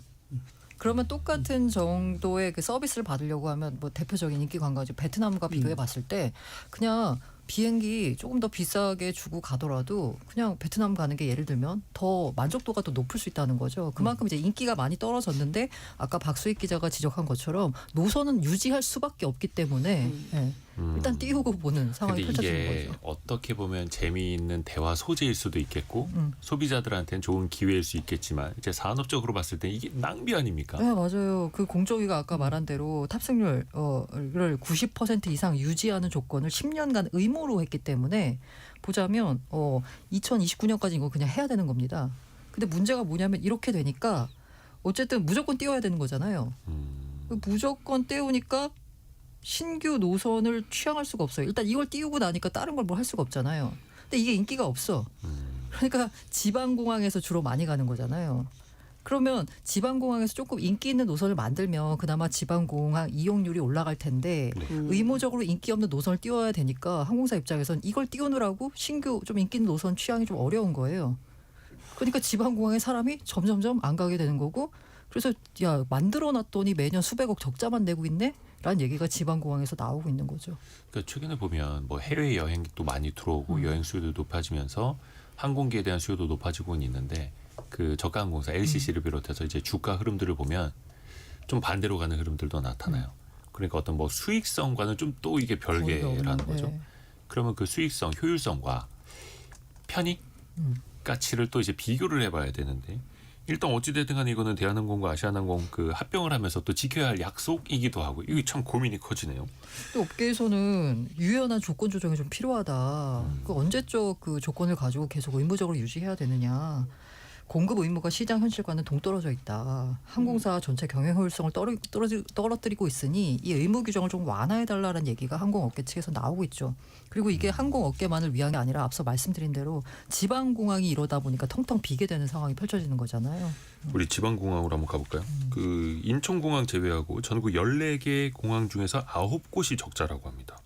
그러면 똑같은 정도의 그 서비스를 받으려고 하면 뭐 대표적인 인기 관광지 베트남과 비교해 봤을 때 그냥 비행기 조금 더 비싸게 주고 가더라도 그냥 베트남 가는 게 예를 들면 더 만족도가 더 높을 수 있다는 거죠. 그만큼 이제 인기가 많이 떨어졌는데 아까 박수익 기자가 지적한 것처럼 노선은 유지할 수밖에 없기 때문에 예, 일단 띄우고 보는 상황이 근데 펼쳐지는 이게 거죠. 어떻게 보면 재미있는 대화 소재일 수도 있겠고 소비자들한테는 좋은 기회일 수 있겠지만 이제 산업적으로 봤을 때 이게 낭비 아닙니까? 네, 맞아요. 그 공정위가 아까 말한 대로 탑승률을 90% 이상 유지하는 조건을 10년간 의무로 했기 때문에 보자면 2029년까지 이거 그냥 해야 되는 겁니다. 근데 문제가 뭐냐면 이렇게 되니까 어쨌든 무조건 띄워야 되는 거잖아요. 무조건 띄우니까 신규 노선을 취항할 수가 없어요. 일단 이걸 띄우고 나니까 다른 걸 뭐 할 수가 없잖아요. 근데 이게 인기가 없어. 그러니까 지방공항에서 주로 많이 가는 거잖아요. 그러면 지방공항에서 조금 인기 있는 노선을 만들면 그나마 지방공항 이용률이 올라갈 텐데 의무적으로 인기 없는 노선을 띄워야 되니까 항공사 입장에서는 이걸 띄우느라고 신규 좀 인기 있는 노선 취향이 좀 어려운 거예요. 그러니까 지방공항에 사람이 점점점 안 가게 되는 거고 그래서 야 만들어놨더니 매년 수백억 적자만 내고 있네? 라는 얘기가 지방공항에서 나오고 있는 거죠. 그러니까 최근에 보면 뭐 해외 여행도 많이 들어오고 여행 수요도 높아지면서 항공기에 대한 수요도 높아지고는 있는데 그 저가 항공사 LCC를 비롯해서 이제 주가 흐름들을 보면 좀 반대로 가는 흐름들도 나타나요. 그러니까 어떤 뭐 수익성과는 좀 또 이게 별개라는 거죠. 네. 그러면 그 수익성, 효율성과 편익 가치를 또 이제 비교를 해봐야 되는데 일단 어찌됐든 간에 이거는 대한항공과 아시아나항공 그 합병을 하면서 또 지켜야 할 약속이기도 하고 이게 참 고민이 커지네요. 또 업계에서는 유연한 조건 조정이 좀 필요하다. 그 언제적 그 조건을 가지고 계속 의무적으로 유지해야 되느냐. 공급 의무가 시장 현실과는 동떨어져 있다. 항공사 전체 경영 효율성을 떨어뜨리고 있으니 이 의무 규정을 좀 완화해달라는 얘기가 항공업계 측에서 나오고 있죠. 그리고 이게 항공업계만을 위한 게 아니라 앞서 말씀드린 대로 지방공항이 이러다 보니까 텅텅 비게 되는 상황이 펼쳐지는 거잖아요. 우리 지방공항으로 한번 가볼까요? 그 인천공항 제외하고 전국 14개 공항 중에서 9곳이 적자라고 합니다.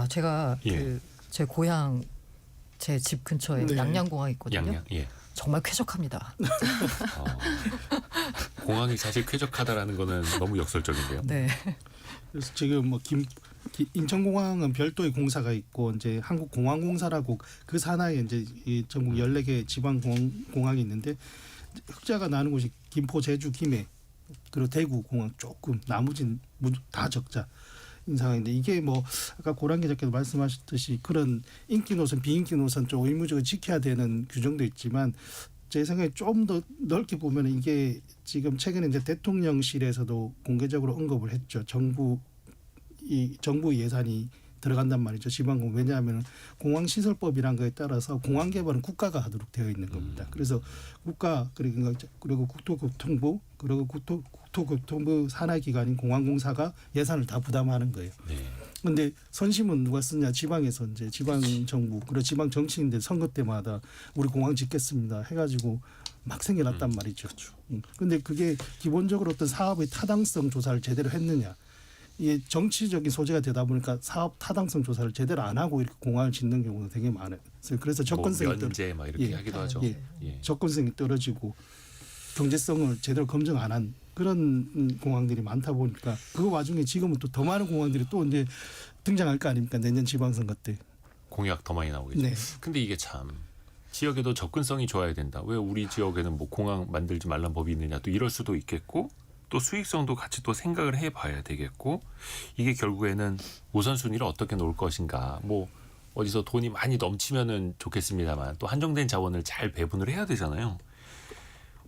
제가 예. 제 고향 제 집 근처에 네. 양양공항 있거든요. 양양, 예. 정말 쾌적합니다. 공항이 사실 쾌적하다라는 거는 너무 역설적인데요. 네. 그래서 지금 뭐 인천공항은 별도의 공사가 있고 이제 한국공항공사라고 그 산하에 이제 이 전국 14개 지방 공항이 있는데 흑자가 나는 곳이 김포, 제주, 김해 그리고 대구 공항 조금 나머지는 다 적자. 상황인데 이게 뭐 아까 고란 기자께서 말씀하셨듯이 그런 인기 노선, 비인기 노선 좀 의무적으로 지켜야 되는 규정도 있지만 제 생각에 좀 더 넓게 보면 이게 지금 최근에 이제 대통령실에서도 공개적으로 언급을 했죠. 정부 예산이 들어간단 말이죠. 지방공 왜냐하면 공항시설법이란 거에 따라서 공항 개발은 국가가 하도록 되어 있는 겁니다. 그래서 국가 그리고 국토교통부 그리고 국토교통부 산하기관인 공항공사가 예산을 다 부담하는 거예요. 그런데 선심은 누가 쓰냐? 지방에서 이제 지방 정부 그리고 지방 정치인들 선거 때마다 우리 공항 짓겠습니다 해가지고 막 생겨났단 말이죠. 그런데 그게 기본적으로 어떤 사업의 타당성 조사를 제대로 했느냐? 이게 정치적인 소재가 되다 보니까 사업 타당성 조사를 제대로 안 하고 이렇게 공항을 짓는 경우가 되게 많아요. 그래서 접근성이 면제 막 이렇게 하기도 하죠. 접근성이 떨어지고 경제성을 제대로 검증 안 한 그런 공항들이 많다 보니까 그 와중에 지금은 또 더 많은 공항들이 또 이제 등장할 거 아닙니까? 내년 지방선거 때. 공약 더 많이 나오겠죠. 네. 근데 이게 참 지역에도 접근성이 좋아야 된다. 왜 우리 지역에는 뭐 공항 만들지 말란 법이 있느냐 또 이럴 수도 있겠고 또 수익성도 같이 또 생각을 해봐야 되겠고 이게 결국에는 우선순위를 어떻게 놓을 것인가. 뭐 어디서 돈이 많이 넘치면은 좋겠습니다만 또 한정된 자원을 잘 배분을 해야 되잖아요.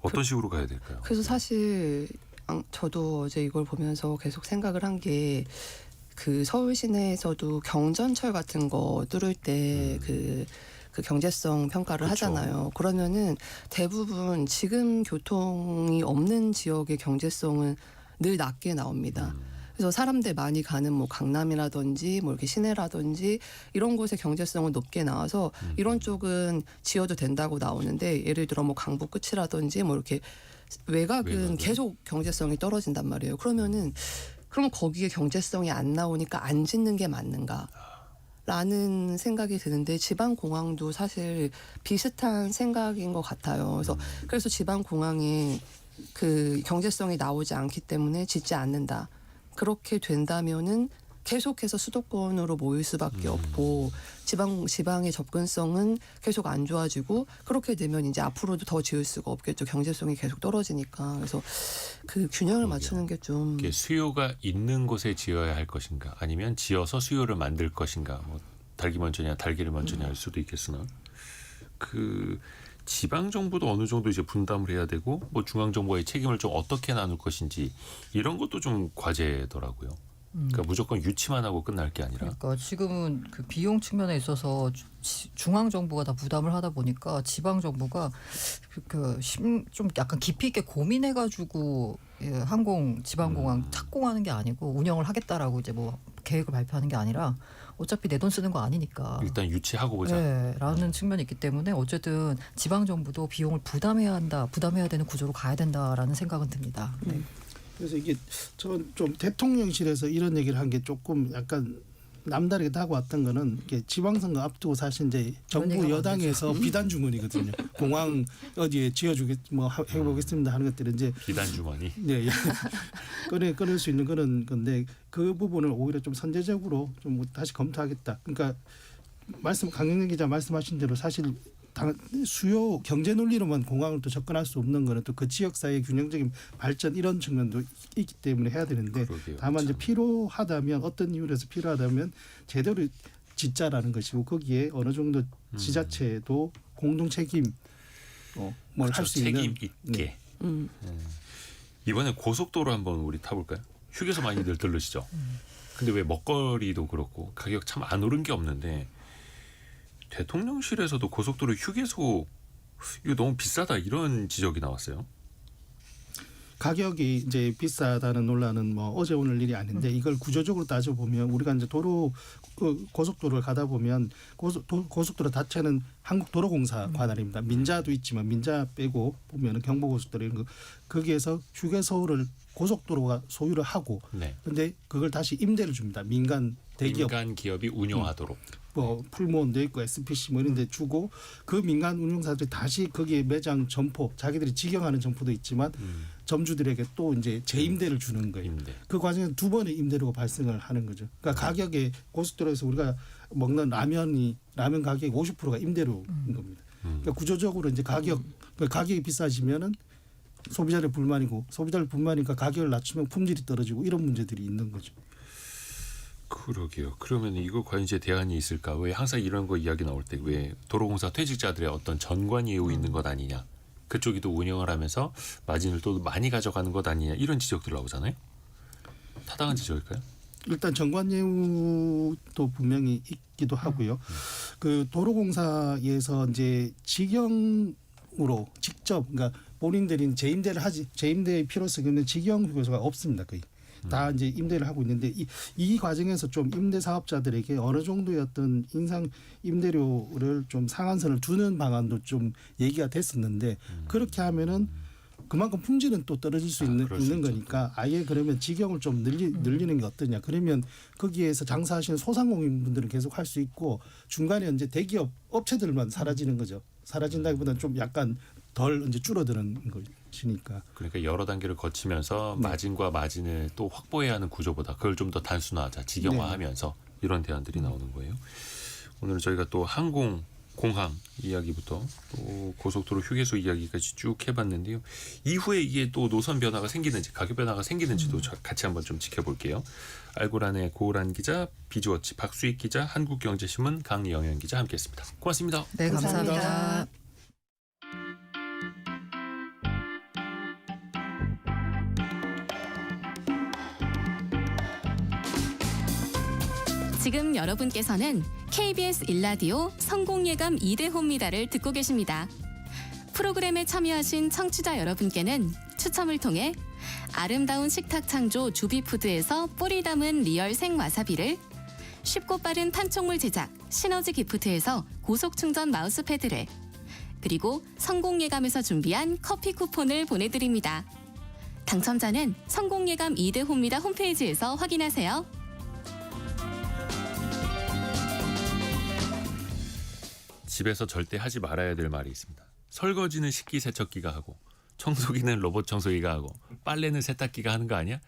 어떤 식으로 가야 될까요? 그래서 사실 저도 어제 이걸 보면서 계속 생각을 한 게 그 서울 시내에서도 경전철 같은 거 뚫을 때 그 경제성 평가를 그쵸. 하잖아요. 그러면은 대부분 지금 교통이 없는 지역의 경제성은 늘 낮게 나옵니다. 그래서 사람들 많이 가는 뭐 강남이라든지 뭐 이렇게 시내라든지 이런 곳의 경제성은 높게 나와서 이런 쪽은 지어도 된다고 나오는데 예를 들어 뭐 강북 끝이라든지 뭐 이렇게 외곽은 계속 경제성이 떨어진단 말이에요. 그러면은 그럼 거기에 경제성이 안 나오니까 안 짓는 게 맞는가? 라는 생각이 드는데 지방 공항도 사실 비슷한 생각인 것 같아요. 그래서 지방 공항에 그 경제성이 나오지 않기 때문에 짓지 않는다. 그렇게 된다면은 계속해서 수도권으로 모일 수밖에 없고 지방의 접근성은 계속 안 좋아지고 그렇게 되면 이제 앞으로도 더 지을 수가 없겠죠. 경제성이 계속 떨어지니까. 그래서 그 균형을 맞추는 게 좀 이게 수요가 있는 곳에 지어야 할 것인가 아니면 지어서 수요를 만들 것인가 뭐 닭이 먼저냐 달기를 먼저냐 할 수도 있겠으나 그 지방 정부도 어느 정도 이제 분담을 해야 되고 뭐 중앙 정부의 책임을 좀 어떻게 나눌 것인지 이런 것도 좀 과제더라고요. 그러니까 무조건 유치만 하고 끝날 게 아니라 그러니까 지금은 그 비용 측면에 있어서 중앙 정부가 다 부담을 하다 보니까 지방 정부가 좀 약간 깊이 있게 고민해 가지고 항공 지방공항 착공하는 게 아니고 운영을 하겠다라고 이제 뭐 계획을 발표하는 게 아니라 어차피 내 돈 쓰는 거 아니니까 일단 유치하고 보자. 네, 라는 측면이 있기 때문에 어쨌든 지방 정부도 비용을 부담해야 되는 구조로 가야 된다라는 생각은 듭니다. 네. 그래서 이게 전 좀 대통령실에서 이런 얘기를 한 게 조금 약간 남다르게 다가왔던 거는 이게 지방선거 앞두고 사실 이제 정부 여당에서 비단 주머니거든요. 공항 어디에 지어주겠 뭐 해보겠습니다 하는 것들은 이제 비단 주머니. 네 꺼낼 수 있는 그런 건데 그 부분을 오히려 좀 선제적으로 좀 다시 검토하겠다. 그러니까 강영래 기자 말씀하신 대로 사실 수요 경제 논리로만 공항을 또 접근할 수 없는 거는 또 그 지역 사회의 균형적인 발전 이런 측면도 있기 때문에 해야 되는데 그러게요, 다만 이제 참. 필요하다면 어떤 이유에서 필요하다면 제대로 짓자라는 것이고 거기에 어느 정도 지자체도 공동 책임 뭘 할 수 있는 책임 있게. 이번에 고속도로 한번 우리 타볼까요? 휴게소 많이들 들르시죠. 근데 왜 먹거리도 그렇고 가격 참 안 오른 게 없는데 대통령실에서도 고속도로 휴게소 이거 너무 비싸다 이런 지적이 나왔어요. 가격이 이제 비싸다는 논란은 뭐 어제 오늘 일이 아닌데 이걸 구조적으로 따져 보면 우리가 이제 고속도로를 가다 보면 고속도로 자체는 한국도로공사 관할입니다. 민자도 있지만 민자 빼고 보면은 경부고속도로 이런 거 거기에서 휴게소를 고속도로가 소유를 하고 네. 근데 그걸 다시 임대를 줍니다. 민간 대기업 민간 기업이 운영하도록. 뭐 풀무원도 있고 SPC 뭐 이런 데 주고 그 민간 운용사들이 다시 거기에 매장 점포 자기들이 직영하는 점포도 있지만 점주들에게 또 이제 재임대를 주는 거예요. 임대. 그 과정에서 두 번의 임대료가 발생을 하는 거죠. 그러니까 가격에 고속도로에서 우리가 먹는 라면 가격의 50%가 임대료인 겁니다. 그러니까 구조적으로 이제 가격이 비싸지면은 소비자들 불만이고 소비자들 불만이니까 가격을 낮추면 품질이 떨어지고 이런 문제들이 있는 거죠. 그러게요. 그러면 이거 과연 이제 대안이 있을까? 왜 항상 이런 거 이야기 나올 때 왜 도로공사 퇴직자들의 어떤 전관 예우 있는 것 아니냐? 그쪽이 또 운영을 하면서 마진을 또 많이 가져가는 것 아니냐? 이런 지적들 나오잖아요. 타당한 지적일까요? 일단 정관예우도 분명히 있기도 하고요. 그 도로공사에서 이제 직영으로 직접 그러니까 본인들이 재임대의 필요성이 있는 직영 휴게소가 없습니다. 거의. 다 이제 임대를 하고 있는데 이 과정에서 좀 임대 사업자들에게 어느 정도의 어떤 인상 임대료를 좀 상한선을 두는 방안도 좀 얘기가 됐었는데 그렇게 하면은 그만큼 품질은 또 떨어질 수 있는 거니까 아예 그러면 직영을 좀 늘리는 게 어떠냐. 그러면 거기에서 장사하시는 소상공인분들은 계속 할 수 있고 중간에 이제 대기업 업체들만 사라지는 거죠. 사라진다기보다는 좀 약간 덜 이제 줄어드는 것이니까. 그러니까 여러 단계를 거치면서 네. 마진과 마진을 또 확보해야 하는 구조보다 그걸 좀 더 단순화하자, 직영화하면서 이런 대안들이 나오는 거예요. 오늘 저희가 또 항공, 공항 이야기부터 또 고속도로 휴게소 이야기까지 쭉 해봤는데요. 이후에 이게 또 노선 변화가 생기는지 가격 변화가 생기는지도 같이 한번 좀 지켜볼게요. 알고란의 고란 기자, 비주워치 박수익 기자, 한국경제신문 강영현 기자 함께했습니다. 고맙습니다. 네, 감사합니다. 감사합니다. 지금 여러분께서는 KBS 1라디오 성공예감 2대호입니다를 듣고 계십니다. 프로그램에 참여하신 청취자 여러분께는 추첨을 통해 아름다운 식탁 창조 주비푸드에서 뿌리 담은 리얼 생와사비를, 쉽고 빠른 판촉물 제작 시너지 기프트에서 고속충전 마우스패드를, 그리고 성공예감에서 준비한 커피 쿠폰을 보내드립니다. 당첨자는 성공예감 2대호입니다 홈페이지에서 확인하세요. 집에서 절대 하지 말아야 될 말이 있습니다. 설거지는 식기세척기가 하고, 청소기는 로봇 청소기가 하고, 빨래는 세탁기가 하는 거 아니야?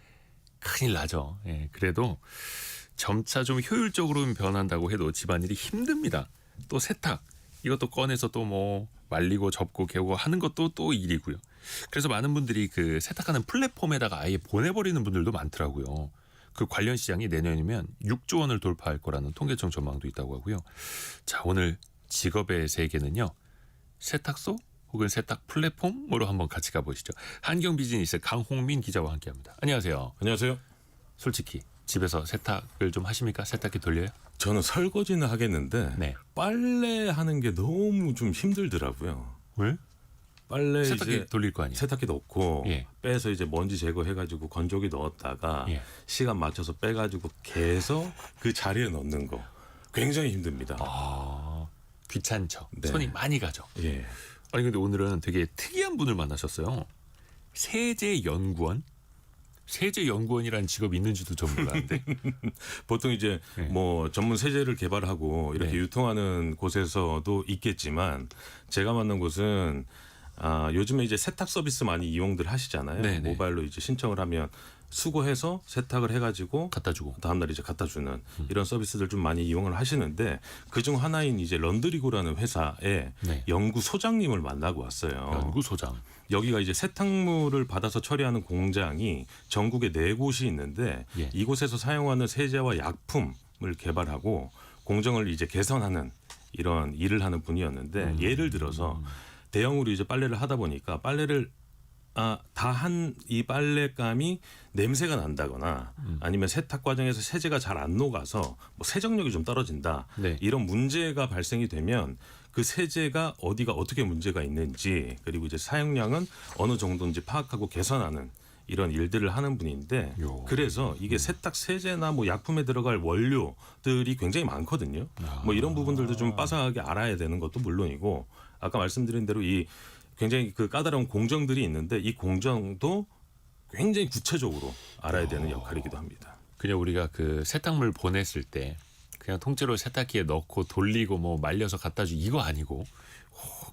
큰일 나죠. 예, 그래도 점차 좀 효율적으로 변한다고 해도 집안일이 힘듭니다. 또 세탁, 이것도 꺼내서 또 뭐 말리고 접고 개고 하는 것도 또 일이고요. 그래서 많은 분들이 그 세탁하는 플랫폼에다가 아예 보내버리는 분들도 많더라고요. 그 관련 시장이 내년이면 6조 원을 돌파할 거라는 통계청 전망도 있다고 하고요. 자, 오늘 직업의 세계는요, 세탁소 혹은 세탁 플랫폼으로 한번 같이 가보시죠. 한경비즈니스 강홍민 기자와 함께합니다. 안녕하세요. 안녕하세요. 솔직히 집에서 세탁을 좀 하십니까? 세탁기 돌려요? 저는 설거지는 하겠는데 네. 빨래하는 게 너무 좀 힘들더라고요. 왜? 빨래 세탁기 이제 돌릴 거 아니에요? 세탁기 넣고 예. 빼서 이제 먼지 제거해가지고 건조기 넣었다가 예. 시간 맞춰서 빼가지고 계속 그 자리에 넣는 거 굉장히 힘듭니다. 아, 귀찮죠. 네. 손이 많이 가죠. 예. 아니 근데 오늘은 되게 특이한 분을 만나셨어요. 세제연구원? 세제연구원이라는 직업이 있는지도 전 몰랐는데. 보통 이제 네. 뭐 전문 세제를 개발하고 이렇게 네. 유통하는 곳에서도 있겠지만 제가 만난 곳은 요즘에 이제 세탁 서비스 많이 이용들 하시잖아요. 네, 네. 모바일로 이제 신청을 하면 수거해서 세탁을 해가지고 갖다 주고. 다음날 이제 갖다 주는 이런 서비스들 좀 많이 이용을 하시는데 그중 하나인 이제 런드리고라는 회사의 네. 연구소장님을 만나고 왔어요. 연구소장. 여기가 이제 세탁물을 받아서 처리하는 공장이 전국에 4곳이 있는데 예. 이곳에서 사용하는 세제와 약품을 개발하고 공정을 이제 개선하는 이런 일을 하는 분이었는데 예를 들어서 대형으로 이제 빨래를 하다 보니까 빨래를 다 한 이 빨래감이 냄새가 난다거나 아니면 세탁 과정에서 세제가 잘 안 녹아서 뭐 세정력이 좀 떨어진다. 네. 이런 문제가 발생이 되면 그 세제가 어디가 어떻게 문제가 있는지 그리고 이제 사용량은 어느 정도인지 파악하고 개선하는 이런 일들을 하는 분인데 요. 그래서 이게 세탁 세제나 뭐 약품에 들어갈 원료들이 굉장히 많거든요. 뭐 이런 부분들도 좀 빠삭하게 알아야 되는 것도 물론이고 아까 말씀드린 대로 이 굉장히 그 까다로운 공정들이 있는데 이 공정도 굉장히 구체적으로 알아야 되는 역할이기도 합니다. 그냥 우리가 그 세탁물 보냈을 때 그냥 통째로 세탁기에 넣고 돌리고 뭐 말려서 갖다 주 이거 아니고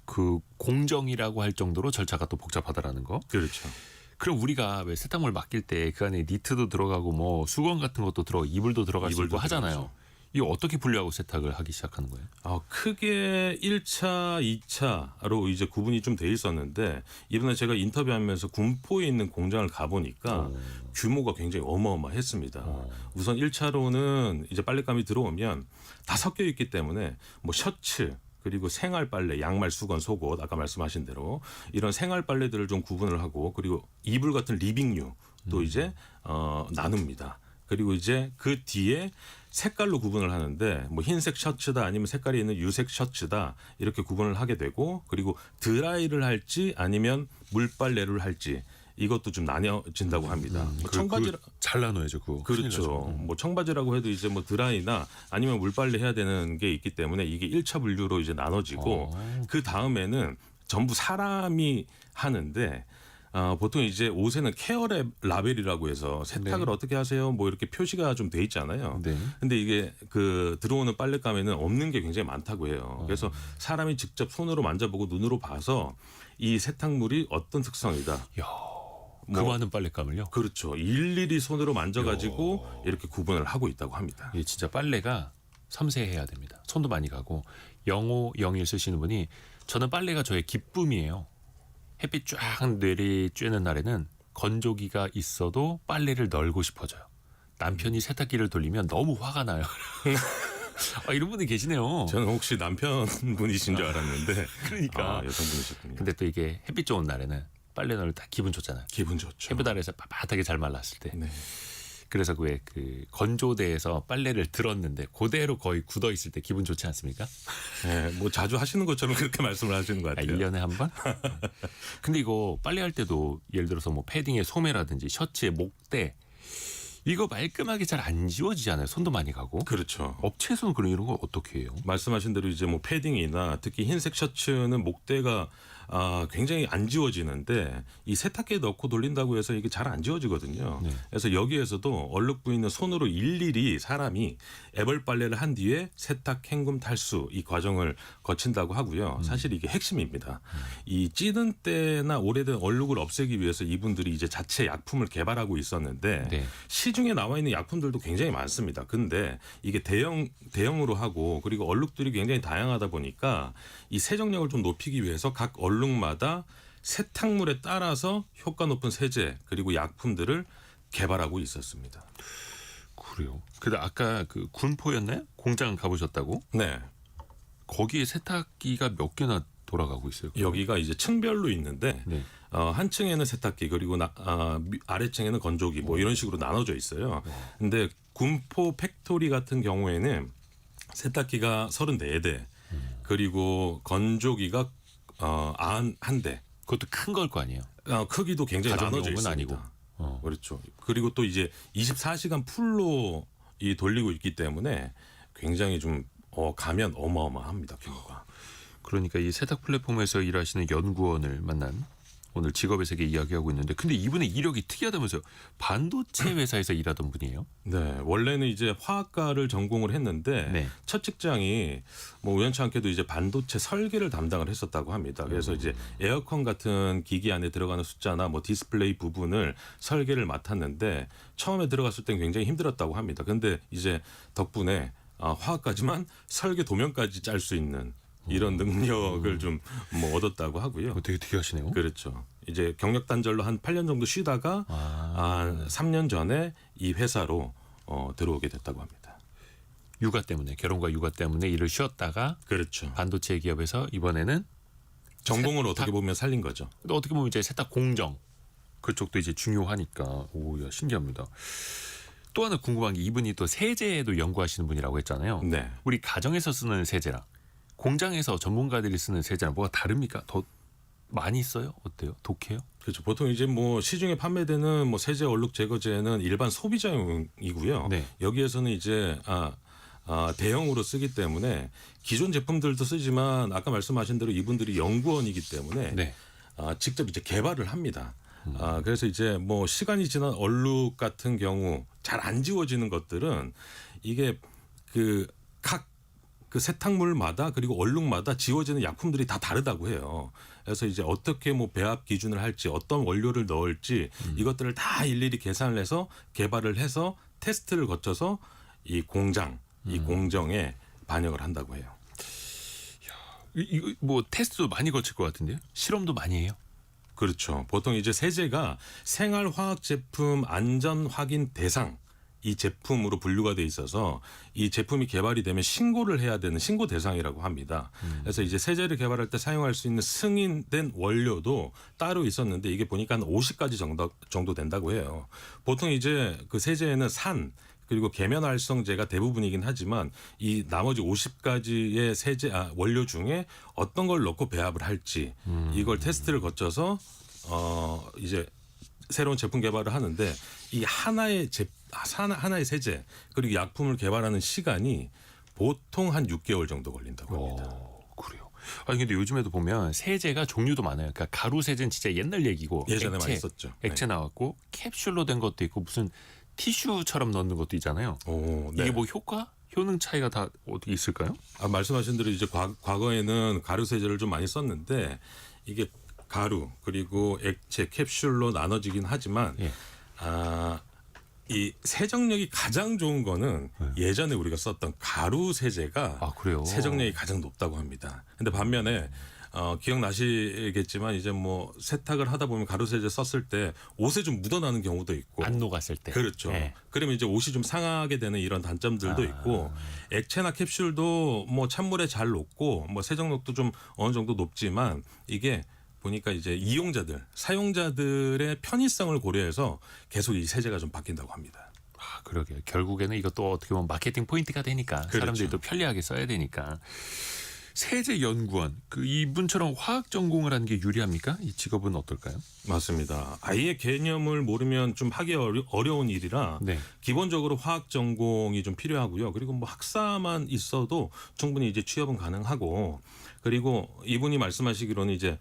그 공정이라고 할 정도로 절차가 또 복잡하다라는 거. 그렇죠. 그럼 우리가 왜 세탁물 맡길 때 그 안에 니트도 들어가고 뭐 수건 같은 것도 들어가 이불도 들어갈 수 있고 이불도 하잖아요. 들어가죠. 이거 어떻게 분류하고 세탁을 하기 시작하는 거예요? 크게 1차, 2차로 이제 구분이 좀 돼 있었는데 이번에 제가 인터뷰하면서 군포에 있는 공장을 가보니까 규모가 굉장히 어마어마했습니다. 우선 1차로는 이제 빨랫감이 들어오면 다 섞여 있기 때문에 뭐 셔츠 그리고 생활 빨래, 양말, 수건, 속옷 아까 말씀하신 대로 이런 생활 빨래들을 좀 구분을 하고 그리고 이불 같은 리빙류도 이제 나눕니다. 그리고 이제 그 뒤에 색깔로 구분을 하는데 뭐 흰색 셔츠다 아니면 색깔이 있는 유색 셔츠다 이렇게 구분을 하게 되고 그리고 드라이를 할지 아니면 물빨래를 할지 이것도 좀 나뉘어진다고 합니다. 뭐 청바지 잘 나눠야죠. 그거. 그렇죠. 뭐 청바지라고 해도 이제 뭐 드라이나 아니면 물빨래 해야 되는 게 있기 때문에 이게 1차 분류로 이제 나눠지고 그 다음에는 전부 사람이 하는데 보통 이제 옷에는 케어 라벨이라고 해서 세탁을 네. 어떻게 하세요? 뭐 이렇게 표시가 좀 돼 있잖아요. 네. 근데 이게 그 들어오는 빨랫감에는 없는 게 굉장히 많다고 해요. 그래서 사람이 직접 손으로 만져보고 눈으로 봐서 이 세탁물이 어떤 특성이다. 야, 그 뭐- 많은 빨랫감을요? 그렇죠. 일일이 손으로 만져가지고 이렇게 구분을 하고 있다고 합니다. 이게 진짜 빨래가 섬세해야 됩니다. 손도 많이 가고 0501 쓰시는 분이 저는 빨래가 저의 기쁨이에요. 햇빛 쫙 내리쬐는 날에는 건조기가 있어도 빨래를 널고 싶어져요. 남편이 세탁기를 돌리면 너무 화가 나요. 아, 이런 분이 계시네요. 저는 혹시 남편분이신 줄 알았는데 그러니까. 여성분이셨군요. 근데 또 이게 햇빛 좋은 날에는 빨래 널 다 기분 좋잖아요. 기분 좋죠. 햇빛 아래에서 빳빳하게 잘 말랐을 때. 네. 그래서 왜 그 건조대에서 빨래를 들었는데 그대로 거의 굳어 있을 때 기분 좋지 않습니까? 네, 뭐 자주 하시는 것처럼 그렇게 말씀을 하시는 것 아, 같아요. 1년에 한 번? 근데 이거 빨래할 때도 예를 들어서 뭐 패딩의 소매라든지 셔츠의 목대 이거 말끔하게 잘 안 지워지잖아요. 손도 많이 가고. 그렇죠. 업체에서는 그런 이런 걸 어떻게 해요? 말씀하신 대로 이제 뭐 패딩이나 특히 흰색 셔츠는 목대가 굉장히 안 지워지는데 이 세탁기에 넣고 돌린다고 해서 이게 잘 안 지워지거든요. 네. 그래서 여기에서도 얼룩 부위는 손으로 일일이 사람이 애벌 빨래를 한 뒤에 세탁, 헹굼, 탈수 이 과정을 거친다고 하고요. 사실 이게 핵심입니다. 이 찌든 때나 오래된 얼룩을 없애기 위해서 이분들이 이제 자체 약품을 개발하고 있었는데 네. 시중에 나와 있는 약품들도 굉장히 많습니다. 근데 이게 대형으로 하고 그리고 얼룩들이 굉장히 다양하다 보니까 이 세정력을 좀 높이기 위해서 각 얼룩마다 세탁물에 따라서 효과 높은 세제 그리고 약품들을 개발하고 있었습니다. 그래요. 근데 아까 그 군포였나요? 공장 가보셨다고? 네. 거기에 세탁기가 몇 개나 돌아가고 있어요? 여기가 이제 층별로 있는데 네. 한 층에는 세탁기 그리고 아래층에는 건조기 뭐 이런 식으로 나눠져 있어요. 근데 군포 팩토리 같은 경우에는 세탁기가 34대 그리고 건조기가 한 대. 그것도 큰 걸 거 아니에요? 크기도 굉장히 나눠져 가정용은 있습니다. 아니고. 그렇죠. 그리고 또 이제 24시간 풀로 이 돌리고 있기 때문에 굉장히 좀 가면 어마어마합니다. 규모가. 그러니까 이 세탁 플랫폼에서 일하시는 연구원을 만난 오늘 직업의 세계 이야기하고 있는데 근데 이분의 이력이 특이하다면서요. 반도체 회사에서 일하던 분이에요? 네, 원래는 이제 화학과를 전공을 했는데 네. 첫 직장이 뭐 우연치 않게도 이제 반도체 설계를 담당을 했었다고 합니다. 그래서 이제 에어컨 같은 기기 안에 들어가는 숫자나 뭐 디스플레이 부분을 설계를 맡았는데 처음에 들어갔을 땐 굉장히 힘들었다고 합니다. 근데 이제 덕분에 화학까지만 설계 도면까지 짤 수 있는 이런 능력을 좀 뭐 얻었다고 하고요. 되게 특이하시네요. 그렇죠. 이제 경력 단절로 한 8년 정도 쉬다가 한 3년 전에 이 회사로 들어오게 됐다고 합니다. 육아 때문에 결혼과 육아 때문에 일을 쉬었다가 그렇죠. 반도체 기업에서 이번에는 전공을 어떻게 보면 살린 거죠. 또 어떻게 보면 이제 세탁 공정 그쪽도 이제 중요하니까 오야 신기합니다. 또 하나 궁금한 게 이분이 또 세제에도 연구하시는 분이라고 했잖아요. 네. 우리 가정에서 쓰는 세제랑 공장에서 전문가들이 쓰는 세제랑 뭐가 다릅니까? 더 많이 써요? 어때요? 독해요? 그렇죠. 보통 이제 뭐 시중에 판매되는 뭐 세제 얼룩 제거제는 일반 소비자용이고요. 네. 여기에서는 이제 대형으로 쓰기 때문에 기존 제품들도 쓰지만 아까 말씀하신 대로 이분들이 연구원이기 때문에 네. 직접 이제 개발을 합니다. 그래서 이제 뭐 시간이 지난 얼룩 같은 경우 잘 안 지워지는 것들은 이게 각 세탁물마다 그리고 얼룩마다 지워지는 약품들이 다 다르다고 해요. 그래서 이제 어떻게 뭐 배합 기준을 할지 어떤 원료를 넣을지 이것들을 다 일일이 계산을 해서 개발을 해서 테스트를 거쳐서 이 공정에 반영을 한다고 해요. 이거 뭐 테스트도 많이 거칠 것 같은데요? 실험도 많이 해요? 그렇죠. 보통 이제 세제가 생활화학 제품 안전 확인 대상 이 제품으로 분류가 돼 있어서 이 제품이 개발이 되면 신고를 해야 되는 신고 대상이라고 합니다. 그래서 이제 세제를 개발할 때 사용할 수 있는 승인된 원료도 따로 있었는데 이게 보니까 한 50가지 정도 된다고 해요. 보통 이제 그 세제에는 산 그리고 계면활성제가 대부분이긴 하지만 이 나머지 50가지의 원료 중에 어떤 걸 넣고 배합을 할지 이걸 테스트를 거쳐서 이제 새로운 제품 개발을 하는데 이 하나의 세제 그리고 약품을 개발하는 시간이 보통 한 6개월 정도 걸린다고 합니다. 그래요. 아니 근데 요즘에도 보면 세제가 종류도 많아요. 그러니까 가루 세제는 진짜 옛날 얘기고 예전에 많이 썼죠. 액체 나왔고 캡슐로 된 것도 있고 무슨 티슈처럼 넣는 것도 있잖아요. 네. 이게 뭐 효능 차이가 다 어떻게 있을까요? 말씀하신 대로 이제 과거에는 가루 세제를 좀 많이 썼는데 이게 가루 그리고 액체 캡슐로 나눠지긴 하지만 예. 이 세정력이 가장 좋은 거는 예전에 우리가 썼던 가루 세제가 아, 그래요? 세정력이 가장 높다고 합니다. 근데 반면에 기억나시겠지만 이제 뭐 세탁을 하다 보면 가루 세제 썼을 때 옷에 좀 묻어나는 경우도 있고 안 녹았을 때. 그렇죠. 예. 그러면 이제 옷이 좀 상하게 되는 이런 단점들도 있고 액체나 캡슐도 뭐 찬물에 잘 녹고 뭐 세정력도 좀 어느 정도 높지만 이게 보니까 이제 이용자들, 사용자들의 편의성을 고려해서 계속 이 세제가 좀 바뀐다고 합니다. 아, 그러게요. 결국에는 이것도 어떻게 보면 마케팅 포인트가 되니까 그렇죠. 사람들이 또 편리하게 써야 되니까. 세제 연구원 이분처럼 화학 전공을 하는 게 유리합니까? 이 직업은 어떨까요? 맞습니다. 아예 개념을 모르면 좀 하기 어려운 일이라 네. 기본적으로 화학 전공이 좀 필요하고요. 그리고 뭐 학사만 있어도 충분히 이제 취업은 가능하고 그리고 이분이 말씀하시기로는 이제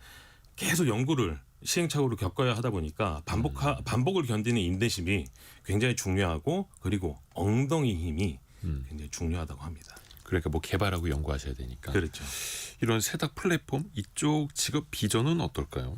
계속 연구를 시행착오를 겪어야 하다 보니까 반복을 견디는 인내심이 굉장히 중요하고 그리고 엉덩이 힘이 굉장히 중요하다고 합니다. 그러니까 뭐 개발하고 연구하셔야 되니까. 그렇죠. 이런 세탁 플랫폼 이쪽 직업 비전은 어떨까요?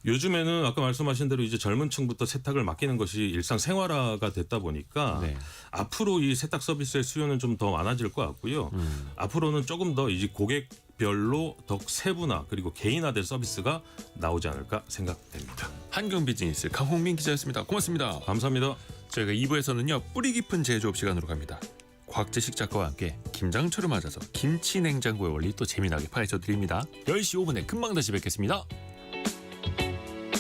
요즘에는 아까 말씀하신 대로 이제 젊은 층부터 세탁을 맡기는 것이 일상생활화가 됐다 보니까 네. 앞으로 이 세탁 서비스의 수요는 좀 더 많아질 것 같고요. 앞으로는 조금 더 이제 고객별로 더 세분화 그리고 개인화된 서비스가 나오지 않을까 생각됩니다. 한경 비즈니스 강홍민 기자였습니다. 고맙습니다. 감사합니다. 저희가 2부에서는요 뿌리 깊은 제조업 시간으로 갑니다. 곽재식 작가와 함께 김장철을 맞아서 김치 냉장고의 원리 또 재미나게 파헤쳐 드립니다. 10시 5분에 금방 다시 뵙겠습니다.